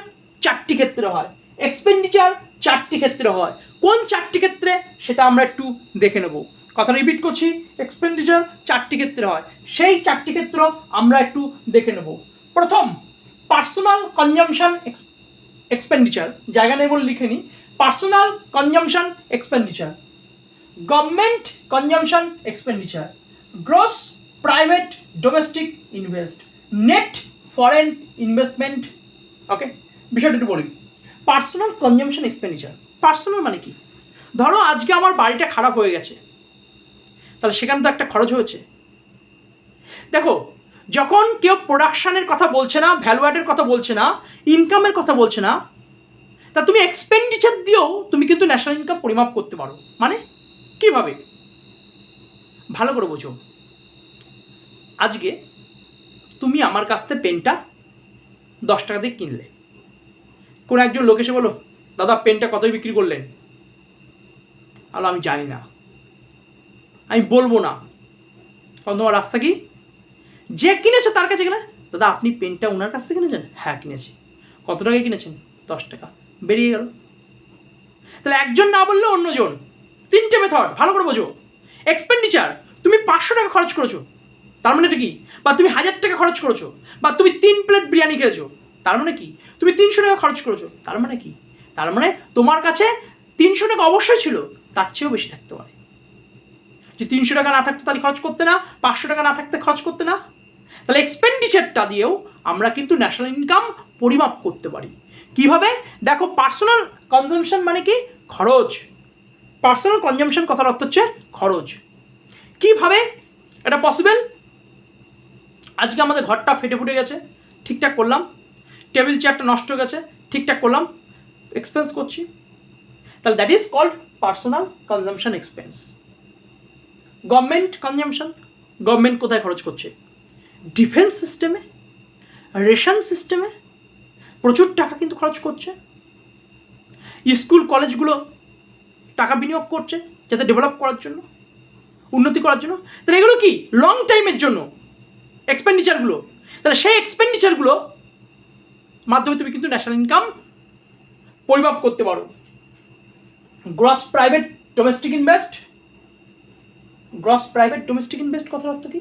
[SPEAKER 1] 4টি ক্ষেত্রে হয়। এক্সপেন্ডিচার 4টি ক্ষেত্রে হয়। কোন 4টি ক্ষেত্রে সেটা আমরা একটু দেখে নেব। কথা রিপিট করছি, এক্সপেন্ডিচার 4টি ক্ষেত্রে হয়, সেই 4টি ক্ষেত্র আমরা একটু দেখে নেব। প্রথম, পার্সোনাল কনজামশন এক্সপেন্ডিচার, জায়গা নেই বলে লিখে নিই, personal consumption expenditure, government consumption expenditure, gross private domestic invest, net foreign investment. Okay, বিষয়টা একটু বলি। পার্সোনাল কনজামশন এক্সপেন্ডিচার, পার্সোনাল মানে কি? ধরো আজকে আমার বাড়িটা খারাপ হয়ে গেছে, তাহলে সেখানে তো একটা খরচ হয়েছে। দেখো, যখন কেউ প্রোডাকশানের কথা বলছে না, ভ্যালু অ্যাডের কথা বলছে না, ইনকামের কথা বলছে না, তা তুমি এক্সপেন্ডিচার দিয়েও তুমি কিন্তু ন্যাশনাল ইনকাম পরিমাপ করতে পারো। মানে কিভাবে? ভালো করে বোঝো। আজকে তুমি আমার কাছ থেকে পেনটা 10 টাকা দিয়ে কিনলে, কোনো একজন লোক এসে বলো, দাদা পেনটা কতই বিক্রি করলেন? আলো আমি জানি না, আমি বলবো না, কারণ তোমার রাস্তা কি? যে কিনেছে তার কাছে গেলে, দাদা আপনি পেনটা ওনার কাছ থেকে কিনেছেন? হ্যাঁ কিনেছি। কত টাকায় কিনেছেন? 10 টাকা। বেরিয়ে গেল। তাহলে একজন না বললে অন্যজন, 3টে মেথড। ভালো করে বোঝো। এক্সপেন্ডিচার, তুমি 500 টাকা খরচ করেছো, তার মানে এটা কি? বা তুমি 1000 টাকা খরচ করেছো, বা তুমি 3 প্লেট বিরিয়ানি খেয়েছো, তার মানে কি? তুমি 300 টাকা খরচ করেছো, তার মানে কি? তার মানে তোমার কাছে 300 টাকা অবশ্যই ছিল, তার চেয়েও বেশি থাকতে পারে। যে 300 টাকা না থাকতো তাহলে খরচ করতে না, 500 টাকা না থাকতে খরচ করতে না। তাহলে এক্সপেন্ডিচারটা দিয়েও আমরা কিন্তু ন্যাশনাল ইনকাম পরিমাপ করতে পারি। কিভাবে? দেখো, পার্সোনাল কনজামশন মানে কি? খরচ। পার্সোনাল কনজামশন কথার অর্থ হচ্ছে খরচ। কিভাবে এটা পসিবল? আজকে আমাদের ঘরটা ফেটে ফুটে গেছে, ঠিকঠাক করলাম। টেবিল চেয়ারটা নষ্ট হয়ে গেছে, ঠিকঠাক করলাম, এক্সপেন্স করছি। তাহলে that is called personal consumption expense. Government consumption, government কোথায় খরচ করছে? ডিফেন্স সিস্টেমে, রেশন সিস্টেমে প্রচুর টাকা কিন্তু খরচ করছে। স্কুল কলেজগুলো টাকা বিনিয়োগ করছে যাতে ডেভেলপ করার জন্য, উন্নতি করার জন্য। তাহলে এগুলো কি? লং টাইমের জন্য এক্সপেন্ডিচারগুলো। তাহলে সেই এক্সপেন্ডিচারগুলো মাধ্যমে তুমি কিন্তু ন্যাশনাল ইনকাম পরিমাপ করতে পারো। Gross private domestic invest, gross private domestic invest কথার অর্থ কি?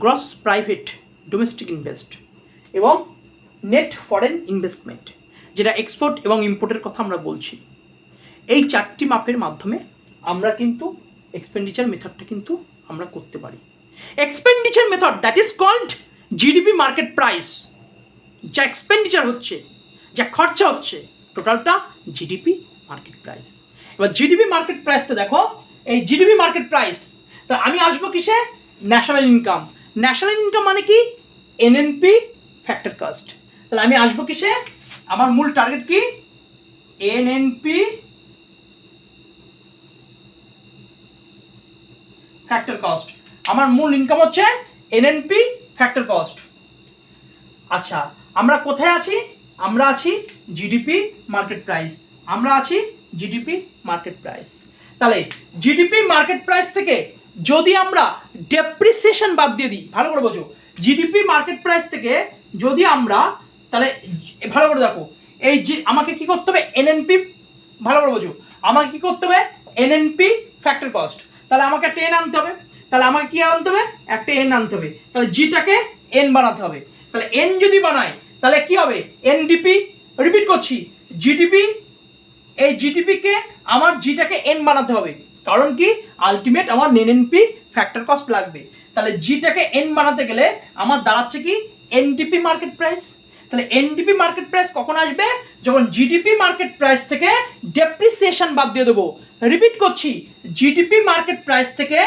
[SPEAKER 1] গ্রস প্রাইভেট ডোমেস্টিক ইনভেস্ট এবং নেট ফরেন ইনভেস্টমেন্ট, যেটা এক্সপোর্ট এবং ইম্পোর্টের কথা আমরা বলছি। এই 4টি মাপের মাধ্যমে আমরা কিন্তু এক্সপেন্ডিচার মেথডটা কিন্তু আমরা করতে পারি। Expenditure method that is called GDP market price. যা এক্সপেন্ডিচার হচ্ছে, যা খরচা হচ্ছে, টোটালটা জিডিপি মার্কেট প্রাইস। এবার জিডিপি মার্কেট প্রাইসটা দেখো, এই জিডিপি মার্কেট প্রাইস, তা আমি আসবো কিসে? National income. ন্যাশনাল ইনকাম মানে কি? NNP factor cost. তাহলে আমি আসবো কিসে? আমার মূল টার্গেট কি? NNP factor cost. আমার মূল ইনকাম হচ্ছে এনএনপি ফ্যাক্টর কস্ট। আচ্ছা, আমরা কোথায় আছি? আমরা আছি জিডিপি মার্কেট প্রাইস। আমরা আছি জিডিপি মার্কেট প্রাইস। তাহলে জিডিপি মার্কেট প্রাইস থেকে যদি আমরা ডেপ্রিসিয়েশন বাদ দিয়ে দিই, ভালো করে বোঝো, জিডিপি মার্কেট প্রাইস থেকে যদি আমরা, তাহলে ভালো করে দেখো, এই যে আমাকে কি করতে হবে? এনএনপি, ভালো করে বোঝো, আমাকে কি করতে হবে? NNP factor cost. তাহলে আমাকে একটা এন আনতে হবে। তাহলে আমাকে কি আনতে হবে? একটা এন আনতে হবে। তাহলে জিটাকে এন বানাতে হবে। তাহলে এন যদি বানাই তাহলে কি হবে? এনডিপি, রিপিট করছি, জিডিপি, এই জিডিপিকে আমার জিটাকে এন বানাতে হবে, কারণ কি? আলটিমেট আমার এনএনপি ফ্যাক্টর কস্ট লাগবে। তাহলে জিটাকে এন বানাতে গেলে আমার দাঁড়াচ্ছে কি? NDP market price. তাহলে এনডিপি মার্কেট প্রাইস কখন আসবে? যখন জিডিপি মার্কেট প্রাইস থেকে ডেপ্রিসিয়েশন বাদ দিয়ে দেবো। রিপিট করছি, জিডিপি মার্কেট প্রাইস থেকে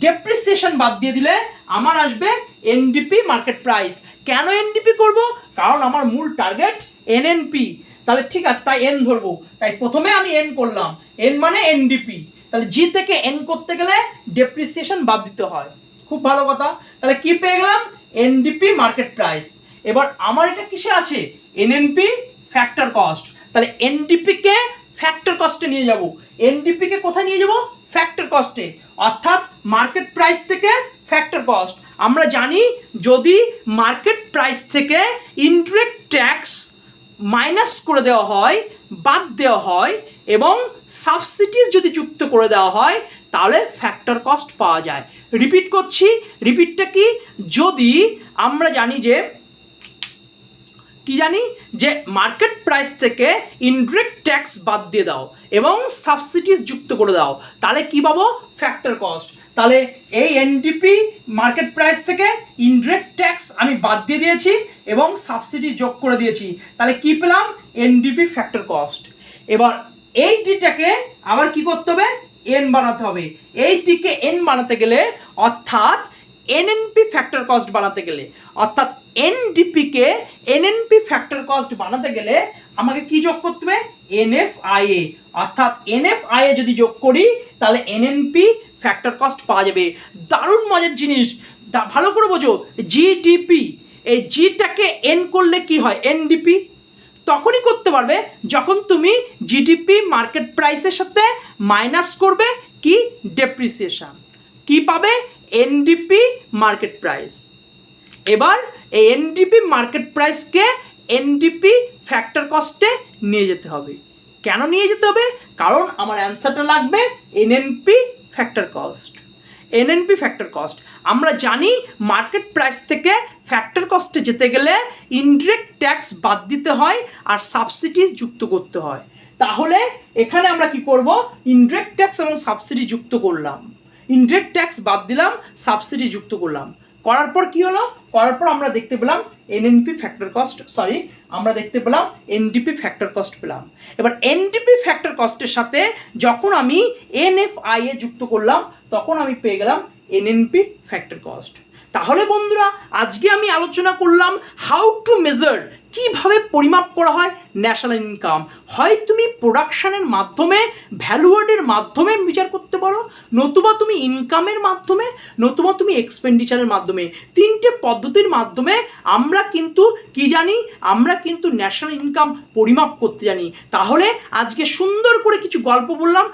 [SPEAKER 1] ডেপ্রিসিয়েশন বাদ দিয়ে দিলে আমার আসবে এনডিপি মার্কেট প্রাইস। কেন এনডিপি করব? কারণ আমার মূল টার্গেট এনএনপি। তাহলে ঠিক আছে, তাই এন ধরবো। তাই প্রথমে আমি এন করলাম, এন মানে এনডিপি। তাহলে জি থেকে এন করতে গেলে ডেপ্রিসিয়েশন বাদ দিতে হয়। খুব ভালো কথা। তাহলে কি পেয়ে গেলাম? NDP market price. এবার আমার এটা কিসে আছে? NNP factor cost. তাহলে এনডিপিকে ফ্যাক্টর কস্টে নিয়ে যাব। এনডিপিকে কোথায় নিয়ে যাব? ফ্যাক্টর কস্টে, অর্থাৎ মার্কেট প্রাইস থেকে ফ্যাক্টর কস্ট। আমরা জানি যদি মার্কেট প্রাইস থেকে ইনডিরেক্ট ট্যাক্স মাইনাস করে দেওয়া হয়, বাদ দেওয়া হয় এবং সাবসিডিজ যদি যুক্ত করে দেওয়া হয় তাহলে ফ্যাক্টর কস্ট পাওয়া যায়। রিপিট করছি, রিপিটটা কি? যদি আমরা জানি যে যে মার্কেট প্রাইস থেকে ইনডিরেক্ট ট্যাক্স বাদ দিয়ে দাও এবং সাবসিডিজ যুক্ত করে দাও, তাহলে কি পাবো? Factor cost. তাহলে এই এনডিপি মার্কেট প্রাইস থেকে ইনডিরেক্ট ট্যাক্স আমি বাদ দিয়ে দিয়েছি এবং সাবসিডি যোগ করে দিয়েছি, তাহলে কি পেলাম? NDP factor cost. এবার এই ডিটাকে আবার কি করতে হবে? এন বানাতে হবে। এই টিকে এন বানাতে গেলে, অর্থাৎ এনএনপি ফ্যাক্টর কস্ট বানাতে গেলে, অর্থাৎ এনডিপিকে এনএনপি ফ্যাক্টর কস্ট বানাতে গেলে আমাকে কি যোগ করতে হবে? এনএফআইএ। অর্থাৎ এনএফআইএ যদি যোগ করি তাহলে এনএনপি ফ্যাক্টর কস্ট পাওয়া যাবে। দারুণ মজার জিনিস, ভালো করে বোঝো। জিডিপি, এই জিটাকে এন করলে কি হয়? এনডিপি। তখনই করতে পারবে যখন তুমি জিডিপি মার্কেট প্রাইসের সাথে মাইনাস করবে কি? ডেপ্রিসিয়েশন। কি পাবে? NDP market price. এবার এই এনডিপি মার্কেট প্রাইসকে এনডিপি ফ্যাক্টর কস্টে নিয়ে যেতে হবে। কেন নিয়ে যেতে হবে? কারণ আমার অ্যান্সারটা লাগবে NNP factor cost. NNP factor cost আমরা জানি মার্কেট প্রাইস থেকে ফ্যাক্টর কস্টে যেতে গেলে ইনডিরেক্ট ট্যাক্স বাদ দিতে হয় আর সাবসিডিজ যুক্ত করতে হয়। তাহলে এখানে আমরা কি করব? ইনডিরেক্ট ট্যাক্স এবং সাবসিডি যুক্ত করলাম, ইনডিরেক্ট ট্যাক্স বাদ দিলাম, সাবসিডি যুক্ত করলাম। করার পর কি হলো? করার পর আমরা দেখতে পেলাম এনএনপি ফ্যাক্টর কস্ট, আমরা দেখতে পেলাম এনডিপি ফ্যাক্টর কস্ট পেলাম। এবার এনডিপি ফ্যাক্টর কস্টের সাথে যখন আমি এনএফআইএ যুক্ত করলাম তখন আমি পেয়ে গেলাম এনএনপি ফ্যাক্টর কস্ট। তাহলে বন্ধুরা, আজকে আমি আলোচনা করলাম হাউ টু মেজার, কিভাবে পরিমাপ করা হয় ন্যাশনাল ইনকাম। হয় তুমি প্রোডাকশনের মাধ্যমে, ভ্যালু অ্যাডের মাধ্যমে বিচার করতে পারো, নতুবা তুমি ইনকামের মাধ্যমে, নতুবা তুমি এক্সপেন্ডিচারের মাধ্যমে। তিনটে পদ্ধতির মাধ্যমে আমরা কিন্তু কি জানি? আমরা কিন্তু ন্যাশনাল ইনকাম পরিমাপ করতে জানি। তাহলে আজকে সুন্দর করে কিছু গল্প বললাম।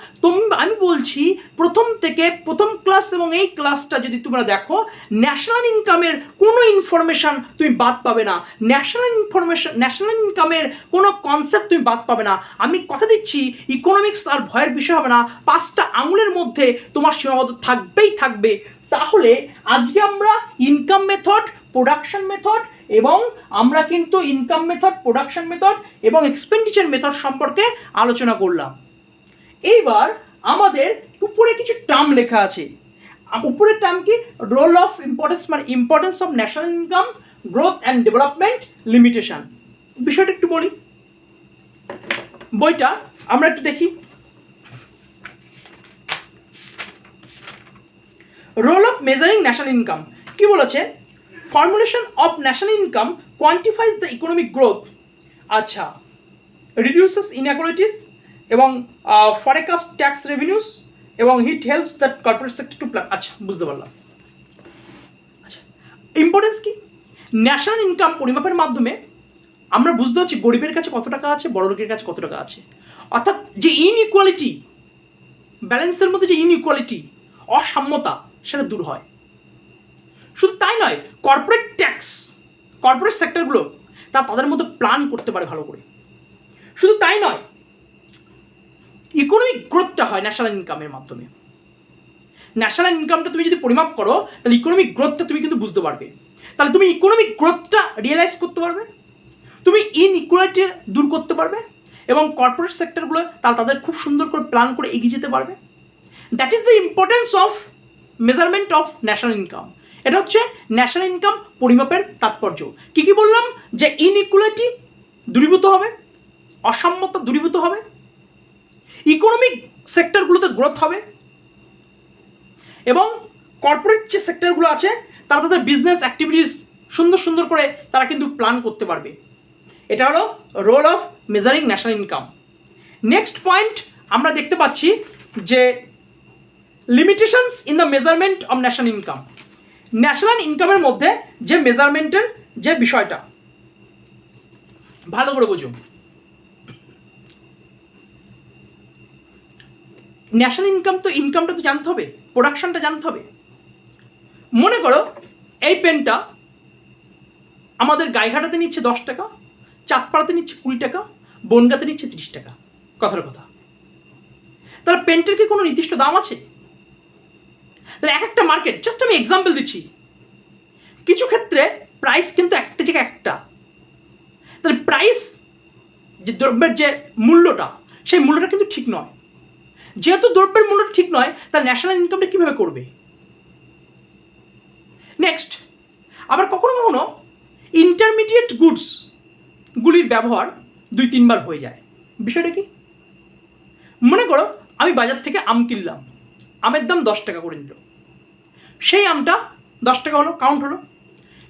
[SPEAKER 1] আমি বলছি প্রথম থেকে প্রথম ক্লাস এবং এই ক্লাসটা যদি তোমরা দেখো, ন্যাশনাল ইনকামের কোনো ইনফরমেশান তুমি বাদ পাবে না। ন্যাশনাল ইনকামের কোনো কনসেপ্ট তুমি বাদ পাবে না। আমি কথা দিচ্ছি ইকোনমিক্স আর ভয়ের বিষয় হবে না, 5টা আঙুলের মধ্যে তোমার সীমাবদ্ধ থাকবে। তাহলে আজকে আমরা ইনকাম মেথড, প্রোডাকশন মেথড এবং আমরা কিন্তু ইনকাম মেথড, প্রোডাকশন মেথড এবং এক্সপেন্ডিচার মেথড সম্পর্কে আলোচনা করলাম। এইবার আমাদের উপরে কিছু টার্ম লেখা আছে। উপরের টার্ম কি? রোল অফ ইম্পর্টেন্স, মানে importance of national income, growth and development, limitation. বিষয়টা একটু বলি, বইটা আমরা একটু দেখি। Role of measuring national income কি বলেছে? Formulation of national income quantifies the economic growth. আচ্ছা, রিডিউসেস ইনএকুয়ালিটিস এবং ফরেকাস্ট ট্যাক্স রেভিনিউস এবং it helps that corporate sector to plan. আচ্ছা, বুঝতে পারলাম। আচ্ছা, ইম্পর্টেন্স কি? ন্যাশনাল ইনকাম পরিমাপের মাধ্যমে আমরা বুঝতে পারছি গরিবের কাছে কত টাকা আছে, বড় লোকের কাছে কত টাকা আছে। অর্থাৎ যে ইনইকুয়ালিটি, ব্যালেন্সের মধ্যে যে ইনইকুয়ালিটি, অসাম্যতা, সেটা দূর হয়। শুধু তাই নয়, কর্পোরেট ট্যাক্স, কর্পোরেট সেক্টরগুলো তাদের মধ্যে প্ল্যান করতে পারে ভালো করে। শুধু তাই নয়, ইকোনমিক গ্রোথটা হয় ন্যাশনাল ইনকামের মাধ্যমে। ন্যাশনাল ইনকামটা তুমি যদি পরিমাপ করো, তাহলে ইকোনমিক গ্রোথটা তুমি কিন্তু বুঝতে পারবে। তাহলে তুমি ইকোনমিক গ্রোথটা রিয়েলাইজ করতে পারবে, তুমি ইনইকুয়ালিটি দূর করতে পারবে এবং কর্পোরেট সেক্টরগুলো তাদের খুব সুন্দর করে প্ল্যান করে এগিয়ে যেতে পারবে। That is the importance of measurement of national income. এটা হচ্ছে ন্যাশনাল ইনকাম পরিমাপের তাৎপর্য। কী কী বললাম? যে ইনইকুয়ালিটি দূরীভূত হবে, অসাম্যতা দূরীভূত হবে, ইকোনমিক সেক্টরগুলোতে গ্রোথ হবে এবং কর্পোরেট যে সেক্টরগুলো আছে তারা তাদের বিজনেস অ্যাক্টিভিটিস সুন্দর সুন্দর করে তারা কিন্তু প্ল্যান করতে পারবে। এটা হলো role of measuring national income. Next point আমরা দেখতে পাচ্ছি যে limitations in the measurement of national income. National ইনকামের মধ্যে যে মেজারমেন্টের যে বিষয়টা ভালো করে বুঝুন। ন্যাশনাল ইনকামটা তো জানতে হবে, প্রোডাকশনটা জানতে হবে। মনে করো এই পেনটা আমাদের গাইঘাটাতে নিচ্ছে 10 টাকা, চাঁদপাড়াতে নিচ্ছে 20 টাকা, বনগাঁতে নিচ্ছে 30 টাকা। কথার কথা। তাহলে পেনটার কি কোনো নির্দিষ্ট দাম আছে? তাহলে এক একটা মার্কেট, জাস্ট আমি এক্সাম্পল দিচ্ছি, কিছু ক্ষেত্রে প্রাইস কিন্তু একটা জায়গায় একটা। তাহলে প্রাইস যে দ্রব্যের যে মূল্যটা, সেই মূল্যটা কিন্তু ঠিক নয়। যেহেতু দ্রব্যের মূল্যটা ঠিক নয়, তাহলে ন্যাশনাল ইনকামটা কীভাবে করবে? নেক্সট, আবার কখনো কখনো ইন্টারমিডিয়েট গুডসগুলির ব্যবহার 2-3 বার হয়ে যায়। বিষয়টা কি? মনে করো আমি বাজার থেকে আম কিনলাম, আমের দাম 10 টাকা করে নিল, সেই আমটা 10 টাকা হলো, কাউন্ট হলো।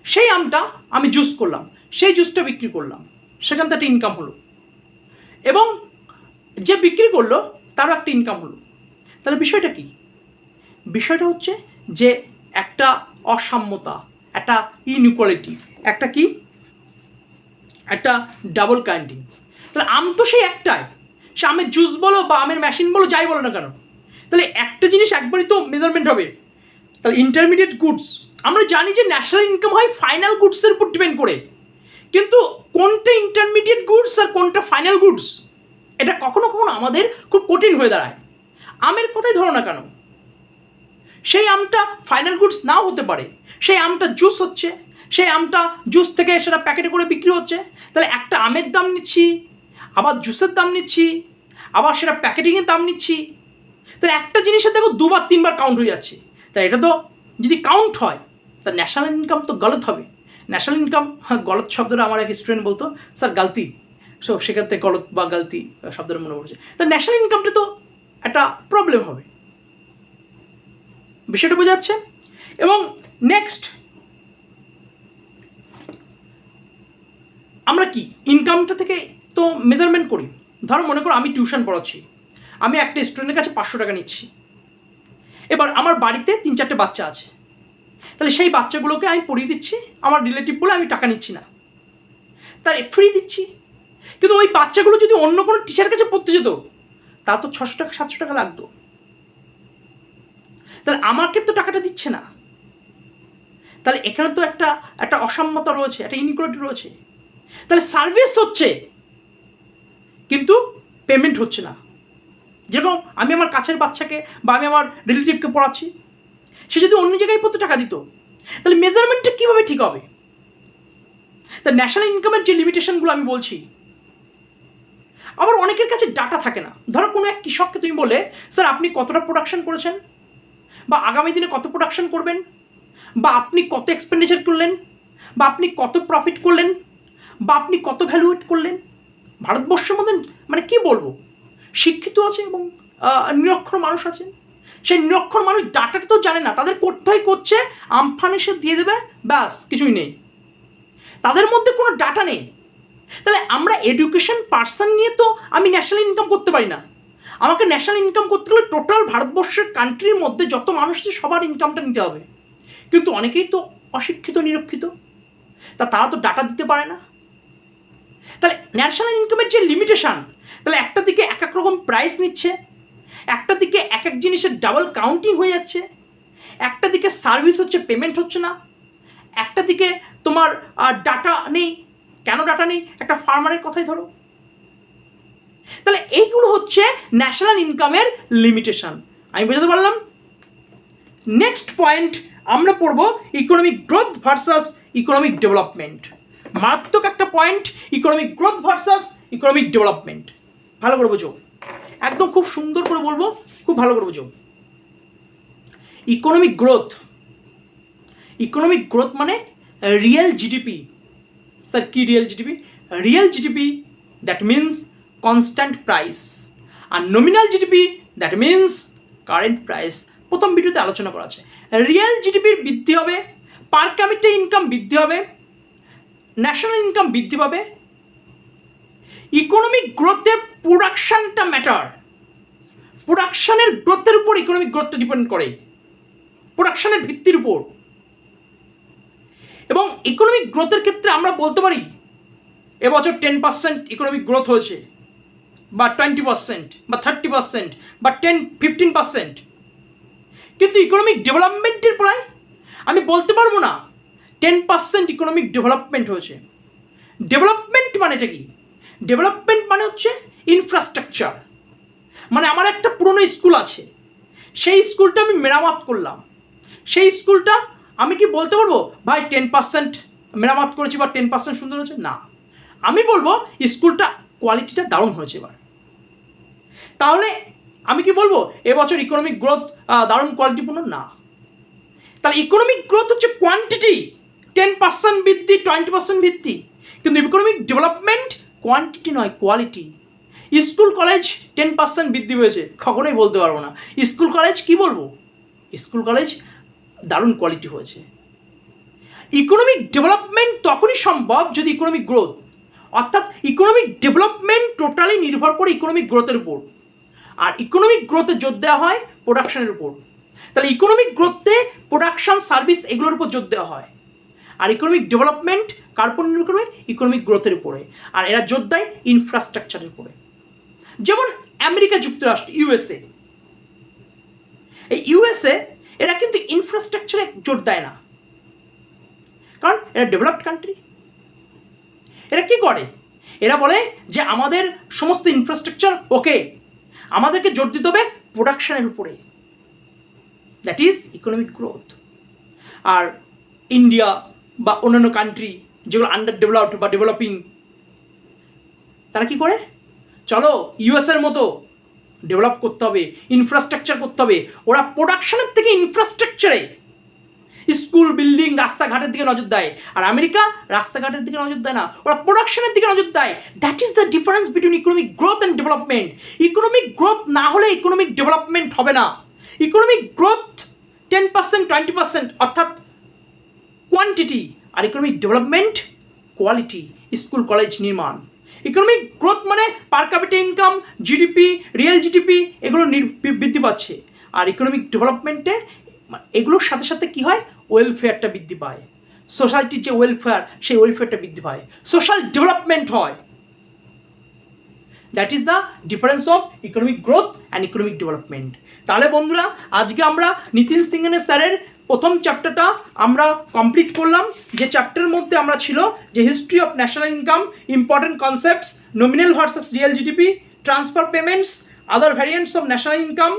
[SPEAKER 1] সেই আমটা আমি জুস করলাম, সেই জুসটা বিক্রি করলাম, সেখান থেকে একটা ইনকাম হলো এবং যে বিক্রি করলো তারও একটা ইনকাম হলো। তাহলে বিষয়টা কি? বিষয়টা হচ্ছে যে একটা অসাম্যতা, একটা ইনইকুয়ালিটি, একটা কি, একটা ডাবল কাউন্টিং। তাহলে আম তো সেই একটাই, সে আমের জুস বলো বা আমের মেশিন বলো, যাই বলো না কেন, তাহলে একটা জিনিস একবারই তো মেজারমেন্ট হবে। তাহলে ইন্টারমিডিয়েট গুডস, আমরা জানি যে ন্যাশনাল ইনকাম হয় ফাইনাল গুডসের উপর ডিপেন্ড করে, কিন্তু কোনটা ইন্টারমিডিয়েট গুডস আর কোনটা ফাইনাল গুডস, এটা কখনো কখনো আমাদের খুব কঠিন হয়ে দাঁড়ায়। আমের কথাই ধরো না কেন, সেই আমটা ফাইনাল গুডস নাও হতে পারে, সেই আমটা জুস হচ্ছে, সেই আমটা জুস থেকে সেটা প্যাকেটে করে বিক্রি হচ্ছে। তাহলে একটা আমের দাম নিচ্ছি, আবার জুসের দাম নিচ্ছি, আবার সেটা প্যাকেটিংয়ের দাম নিচ্ছি। তাহলে একটা জিনিসের দেখো 2-3 বার কাউন্ট হয়ে যাচ্ছে। তাই এটা তো যদি কাউন্ট হয়, তা ন্যাশনাল ইনকাম তো গলত হবে। ন্যাশনাল ইনকাম, গলত শব্দটা আমার এক স্টুডেন্ট বলতো, স্যার গালতি, সো সেখান থেকে গলত বা গালতি শব্দটা মনে পড়ছে। তা ন্যাশনাল ইনকামটা তো একটা প্রবলেম হবে। বিষয়টা বোঝা যাচ্ছে? এবং নেক্সট, আমরা কি ইনকামটা থেকে তো মেজারমেন্ট করি। ধরো মনে করো আমি টিউশন পড়াচ্ছি, আমি একটা স্টুডেন্টের কাছে 500 টাকা নিচ্ছি। এবার আমার বাড়িতে 3-4টে বাচ্চা আছে, তাহলে সেই বাচ্চাগুলোকে আমি পড়িয়ে দিচ্ছি, আমার রিলেটিভ বলে আমি টাকা নিচ্ছি না, তাই ফ্রি দিচ্ছি। কিন্তু ওই বাচ্চাগুলো যদি অন্য কোনো টিচার কাছে পড়তে যেত, তা তো 600 টাকা 700 টাকা লাগতো। তাহলে আমাকে তো টাকাটা দিচ্ছে না। তাহলে এখানে তো একটা অসাম্যতা রয়েছে, একটা ইনইকুয়ালিটি রয়েছে। তাহলে সার্ভিস হচ্ছে কিন্তু পেমেন্ট হচ্ছে না। যেরকম আমি আমার কাছের বাচ্চাকে বা আমি আমার রিলেটিভকে পড়াচ্ছি, সে যদি অন্য জায়গায় পড়তে টাকা দিত, তাহলে মেজারমেন্টটা কীভাবে ঠিক হবে? তা ন্যাশনাল ইনকামের যে লিমিটেশনগুলো আমি বলছি, আবার অনেকের কাছে ডাটা থাকে না। ধরো কোনো এক কৃষককে তুমি বলে, স্যার আপনি কতটা প্রোডাকশন করেছেন, বা আগামী দিনে কত প্রোডাকশন করবেন, বা আপনি কত এক্সপেন্ডিচার করলেন, বা আপনি কত প্রফিট করলেন, বা আপনি কত ভ্যালুয়েট করলেন। ভারতবর্ষের মধ্যে মানে কি বলবো, শিক্ষিত আছে এবং নিরক্ষর মানুষ আছেন, সেই নিরক্ষর মানুষ ডাটাটা তো জানে না, তাদের কোথায় করছে আমফান এসে দিয়ে দেবে, ব্যাস, কিছুই নেই, তাদের মধ্যে কোনো ডাটা নেই। তাহলে আমরা এডুকেশন পার্সন নিয়ে তো আমি ন্যাশনাল ইনকাম করতে পারি না। আমাকে ন্যাশনাল ইনকাম করতে গেলে টোটাল ভারতবর্ষের কান্ট্রির মধ্যে যত মানুষ আছে সবার ইনকামটা নিতে হবে। কিন্তু অনেকেই তো অশিক্ষিত, নিরক্ষিত, তারা তো ডাটা দিতে পারে না। তাহলে ন্যাশনাল ইনকামের যে লিমিটেশন, তাহলে একটা দিকে এক এক রকম প্রাইস নিচ্ছে, একটা দিকে এক এক জিনিসের ডাবল কাউন্টিং হয়ে যাচ্ছে, একটা দিকে সার্ভিস হচ্ছে, পেমেন্ট হচ্ছে না, একটা দিকে তোমার ডাটা নেই। কেন ডাটা নেই? একটা ফার্মারের কথাই ধরো। তাহলে এইগুলো হচ্ছে ন্যাশনাল ইনকামের লিমিটেশন। আমি বোঝাতে পারলাম? নেক্সট পয়েন্ট আমরা পড়ব economic growth versus economic development. মারাত্মক একটা point, economic growth versus economic development. ভালো করে বোঝো, একদম খুব সুন্দর করে বলবো, খুব ভালো করে বোঝো। ইকোনমিক গ্রোথ মানে রিয়েল জিডিপি। স্যার কি real GDP? Real GDP that means constant price, আর nominal GDP that means current price. প্রথম ভিডিওতে আলোচনা করা আছে। রিয়েল জিডিপির বৃদ্ধি হবে, পার ক্যাপিটা ইনকাম বৃদ্ধি হবে, ন্যাশনাল ইনকাম বৃদ্ধি পাবে। ইকোনমিক গ্রোথে প্রোডাকশানটা ম্যাটার, প্রোডাকশানের গ্রোথের উপর ইকোনমিক গ্রোথটা ডিপেন্ড করে, প্রোডাকশানের ভিত্তির উপর। এবং ইকোনমিক গ্রোথের ক্ষেত্রে আমরা বলতে পারি এবছর 10% ইকোনমিক গ্রোথ হয়েছে, বা 20%, বা 30%, বা 10-15%। কিন্তু ইকোনমিক ডেভেলপমেন্টের প্রায় আমি বলতে পারবো না 10% ইকোনমিক ডেভেলপমেন্ট হয়েছে। ডেভেলপমেন্ট মানেটা কি? ডেভেলপমেন্ট মানে হচ্ছে ইনফ্রাস্ট্রাকচার। মানে আমার একটা পুরনো স্কুল আছে, সেই স্কুলটা আমি মেরামত করলাম, সেই স্কুলটা আমি কি বলতে পারবো ভাই 10% মেরামত করেছি বা 10% সুন্দর হয়েছে? না, আমি বলবো স্কুলটা কোয়ালিটিটা দারুণ হয়েছে এবার। তাহলে আমি কি বলবো এবছর ইকোনমিক গ্রোথ দারুণ কোয়ালিটিপূর্ণ? না। তাহলে ইকোনমিক গ্রোথ হচ্ছে কোয়ান্টিটি, 10% বৃদ্ধি, 20% বৃদ্ধি। কিন্তু ইকোনমিক ডেভেলপমেন্ট কোয়ান্টিটি নয়, কোয়ালিটি। স্কুল কলেজ 10% বৃদ্ধি হয়েছে কখনোই বলতে পারবো না। স্কুল কলেজ কি বলবো? স্কুল কলেজ দারুণ কোয়ালিটি হয়েছে। ইকোনমিক ডেভেলপমেন্ট তখনই সম্ভব যদি ইকোনমিক গ্রোথ, অর্থাৎ ইকোনমিক ডেভেলপমেন্ট টোটালি নির্ভর করে ইকোনমিক গ্রোথের উপর, আর ইকোনমিক গ্রোথে জোর দেওয়া হয় প্রোডাকশানের উপর। তাহলে ইকোনমিক গ্রোথে প্রোডাকশান, সার্ভিস এগুলোর উপর জোর দেওয়া হয়, আর ইকোনমিক ডেভেলপমেন্ট কার উপর নির্ভর করবে? ইকোনমিক গ্রোথের উপরে, আর এরা জোর দেয় ইনফ্রাস্ট্রাকচারের উপরে। যেমন আমেরিকা যুক্তরাষ্ট্র, ইউএসএ, এই ইউএসএ এরা কিন্তু ইনফ্রাস্ট্রাকচারে জোর দেয় না, কারণ এরা ডেভেলপড কান্ট্রি। এরা কি করে? এরা বলে যে আমাদের সমস্ত ইনফ্রাস্ট্রাকচার ওকে, আমাদেরকে জোর দিতে হবে প্রোডাকশানের উপরে, দ্যাট ইজ ইকোনমিক গ্রোথ। আর ইন্ডিয়া বা অন্যান্য কান্ট্রি যেগুলো আন্ডার ডেভেলপড বা ডেভেলপিং, তারা কি করে? চলো ইউএসএর মতো ডেভেলপ করতে হবে, ইনফ্রাস্ট্রাকচার করতে হবে। ওরা প্রোডাকশানের থেকে ইনফ্রাস্ট্রাকচারে, স্কুল, বিল্ডিং, রাস্তাঘাটের দিকে নজর দেয়। আর আমেরিকা রাস্তাঘাটের দিকে নজর দেয় না, ওরা প্রোডাকশনের দিকে নজর দেয়। That is the difference between economic growth and development. Economic growth না হলে ইকোনমিক ডেভেলপমেন্ট হবে না। ইকোনমিক গ্রোথ 10%, 20% অর্থাৎ কোয়ান্টিটি, আর economic development quality, school college নির্মাণ। ইকোনমিক গ্রোথ মানে per capita income, GDP, real GDP এগুলো বৃদ্ধি পাচ্ছে, আর ইকোনমিক ডেভেলপমেন্টে এগুলোর সাথে সাথে কী হয়? ওয়েলফেয়ারটা বৃদ্ধি পায়, সোসাইটির যে ওয়েলফেয়ার সেই ওয়েলফেয়ারটা বৃদ্ধি পায়, সোশ্যাল ডেভেলপমেন্ট হয়। That is the difference of economic growth and economic development. তাহলে বন্ধুরা, আজকে আমরা নিতিন সিংহানের স্যারের প্রথম চ্যাপ্টারটা আমরা কমপ্লিট করলাম। যে চ্যাপ্টারের মধ্যে আমরা ছিল যে history of national income, important concepts, nominal versus real GDP, transfer payments, other variants of national income,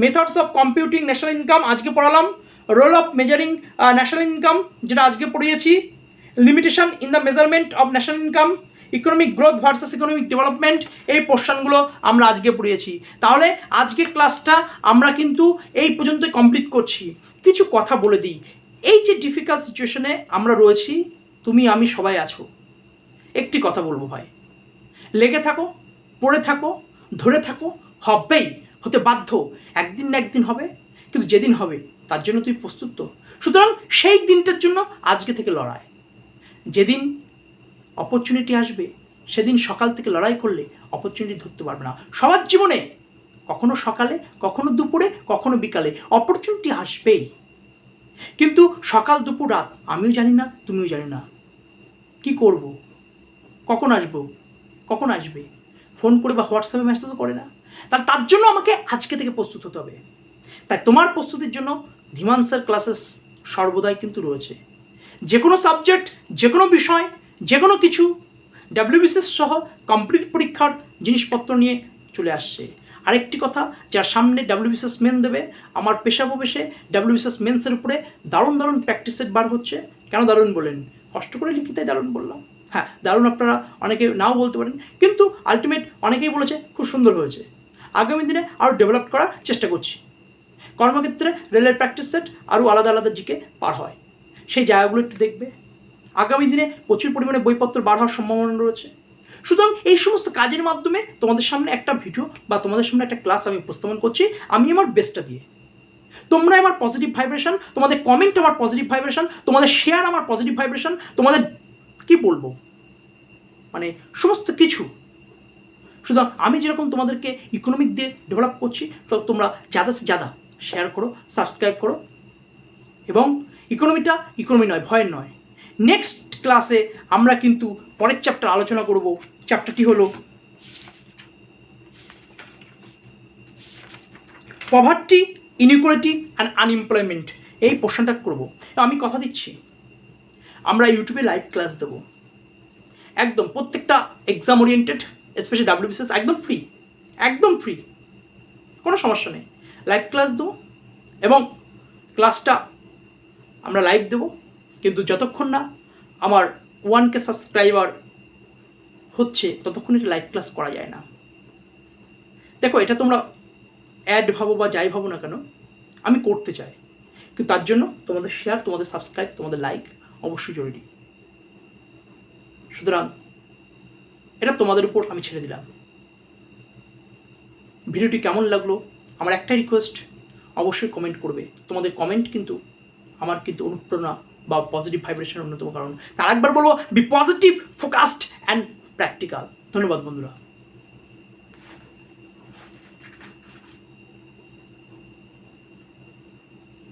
[SPEAKER 1] methods of computing national income আজকে পড়ালাম, role of measuring national income যেটা আজকে পড়িয়েছি, limitation in the measurement of national income, economic growth versus economic development, এই পোর্শনগুলো আমরা আজকে পড়িয়েছি। তাহলে আজকের ক্লাসটা আমরা কিন্তু এই পর্যন্তই কমপ্লিট করছি। কিছু কথা বলে দিই, এই যে ডিফিকাল্ট সিচুয়েশনে আমরা রয়েছি, তুমি আমি সবাই আছো, একটি কথা বলবো ভাই, লেগে থাকো, পড়ে থাকো, ধরে থাকো, হবেই, হতে বাধ্য, একদিন না একদিন হবে। কিন্তু যেদিন হবে তার জন্য তুই প্রস্তুত তো? সুতরাং সেই দিনটার জন্য আজকে থেকে লড়াই। যেদিন অপরচুনিটি আসবে সেদিন সকাল থেকে লড়াই করলে অপরচুনিটি ধরতে পারবে না। সবার জীবনে কখনো সকালে, কখনো দুপুরে, কখনো বিকালে অপরচুনিটি আসবেই, কিন্তু সকাল দুপুর রাত আমিও জানি না, তুমিও জানি না কি করব, কখন আসবে। ফোন করে বা হোয়াটসঅ্যাপে মেসেজ তো করে না। তার জন্য আমাকে আজকে থেকে প্রস্তুত হতে হবে। তাই তোমার প্রস্তুতির জন্য ধীমান স্যার ক্লাসেস সর্বদাই কিন্তু রয়েছে। যে কোনো সাবজেক্ট, যে কোনো বিষয়, যে কোনো কিছু WBCS সহ কমপ্লিট পরীক্ষার জিনিসপত্র নিয়ে চলে আসছে। আরেকটি কথা, যার সামনে WBCS মেন দেবে, আমার পেশাবশেষে WBCS মেন্সের উপরে দারুণ দারুণ প্র্যাকটিস সেট বার হচ্ছে। কেন দারুণ বলেন? কষ্ট করে লিখি তাই দারুণ বললাম। হ্যাঁ, দারুণ আপনারা অনেকে নাও বলতে পারেন, কিন্তু আলটিমেট অনেকেই বলেছে খুব সুন্দর হয়েছে। আগামী দিনে আরও ডেভেলপ করার চেষ্টা করছি। কর্মক্ষেত্রে রেলের প্র্যাকটিস সেট আরও আলাদা আলাদা জিকে পার হয়, সেই জায়গাগুলো একটু দেখবে। আগামী দিনে প্রচুর পরিমাণে বইপত্র বার হওয়ার সম্ভাবনা রয়েছে। সুতরাং এই সমস্ত কাজের মাধ্যমে তোমাদের সামনে একটা ভিডিও বা তোমাদের সামনে একটা ক্লাস আমি উপস্থাপন করছি, আমি আমার বেস্টটা দিয়ে। তোমরা আমার পজিটিভ ভাইব্রেশন, তোমাদের কমেন্ট আমার পজিটিভ ভাইব্রেশন, তোমাদের শেয়ার আমার পজিটিভ ভাইব্রেশন, তোমাদের কি বলবো মানে সমস্ত কিছু। সুতরাং আমি যেরকম তোমাদেরকে ইকোনমিক দিয়ে ডেভেলপ করছি, তো তোমরা জাদা সে জাদা শেয়ার করো, সাবস্ক্রাইব করো, এবং ইকোনমি নয়, ভয়ের নয়। নেক্সট ক্লাসে আমরা কিন্তু পরের চ্যাপ্টার আলোচনা করব। চ্যাপ্টারটি হলো পভার্টি, ইনইকুয়ালিটি অ্যান্ড আনএমপ্লয়মেন্ট। এই পোর্শনটা করব। আমি কথা দিচ্ছি আমরা ইউটিউবে লাইভ ক্লাস দেবো, একদম প্রত্যেকটা এক্সাম ওরিয়েন্টেড, স্পেশালি WBCS একদম ফ্রি, কোনো সমস্যা নেই। লাইভ ক্লাস দেবো এবং ক্লাসটা আমরা লাইভ দেবো, কিন্তু যতক্ষণ না আমার 1K সাবস্ক্রাইবার হচ্ছে ততক্ষণ এটা লাইভ ক্লাস করা যায় না। দেখো, এটা তোমরা অ্যাড ভাবো বা যাই ভাবো না কেন, আমি করতে চাই, কিন্তু তার জন্য তোমাদের শেয়ার, তোমাদের সাবস্ক্রাইব, তোমাদের লাইক অবশ্যই জরুরি। সুতরাং এটা তোমাদের উপর আমি ছেড়ে দিলাম। ভিডিওটি কেমন লাগলো আমার একটাই রিকোয়েস্ট, অবশ্যই কমেন্ট করবে। তোমাদের কমেন্ট কিন্তু আমার কিন্তু অনুপ্রেরণা বা পজিটিভ ভাইব্রেশনের অন্যতম কারণ। তার একবার বলবো, be positive, focused and practical. ধন্যবাদ বন্ধুরা।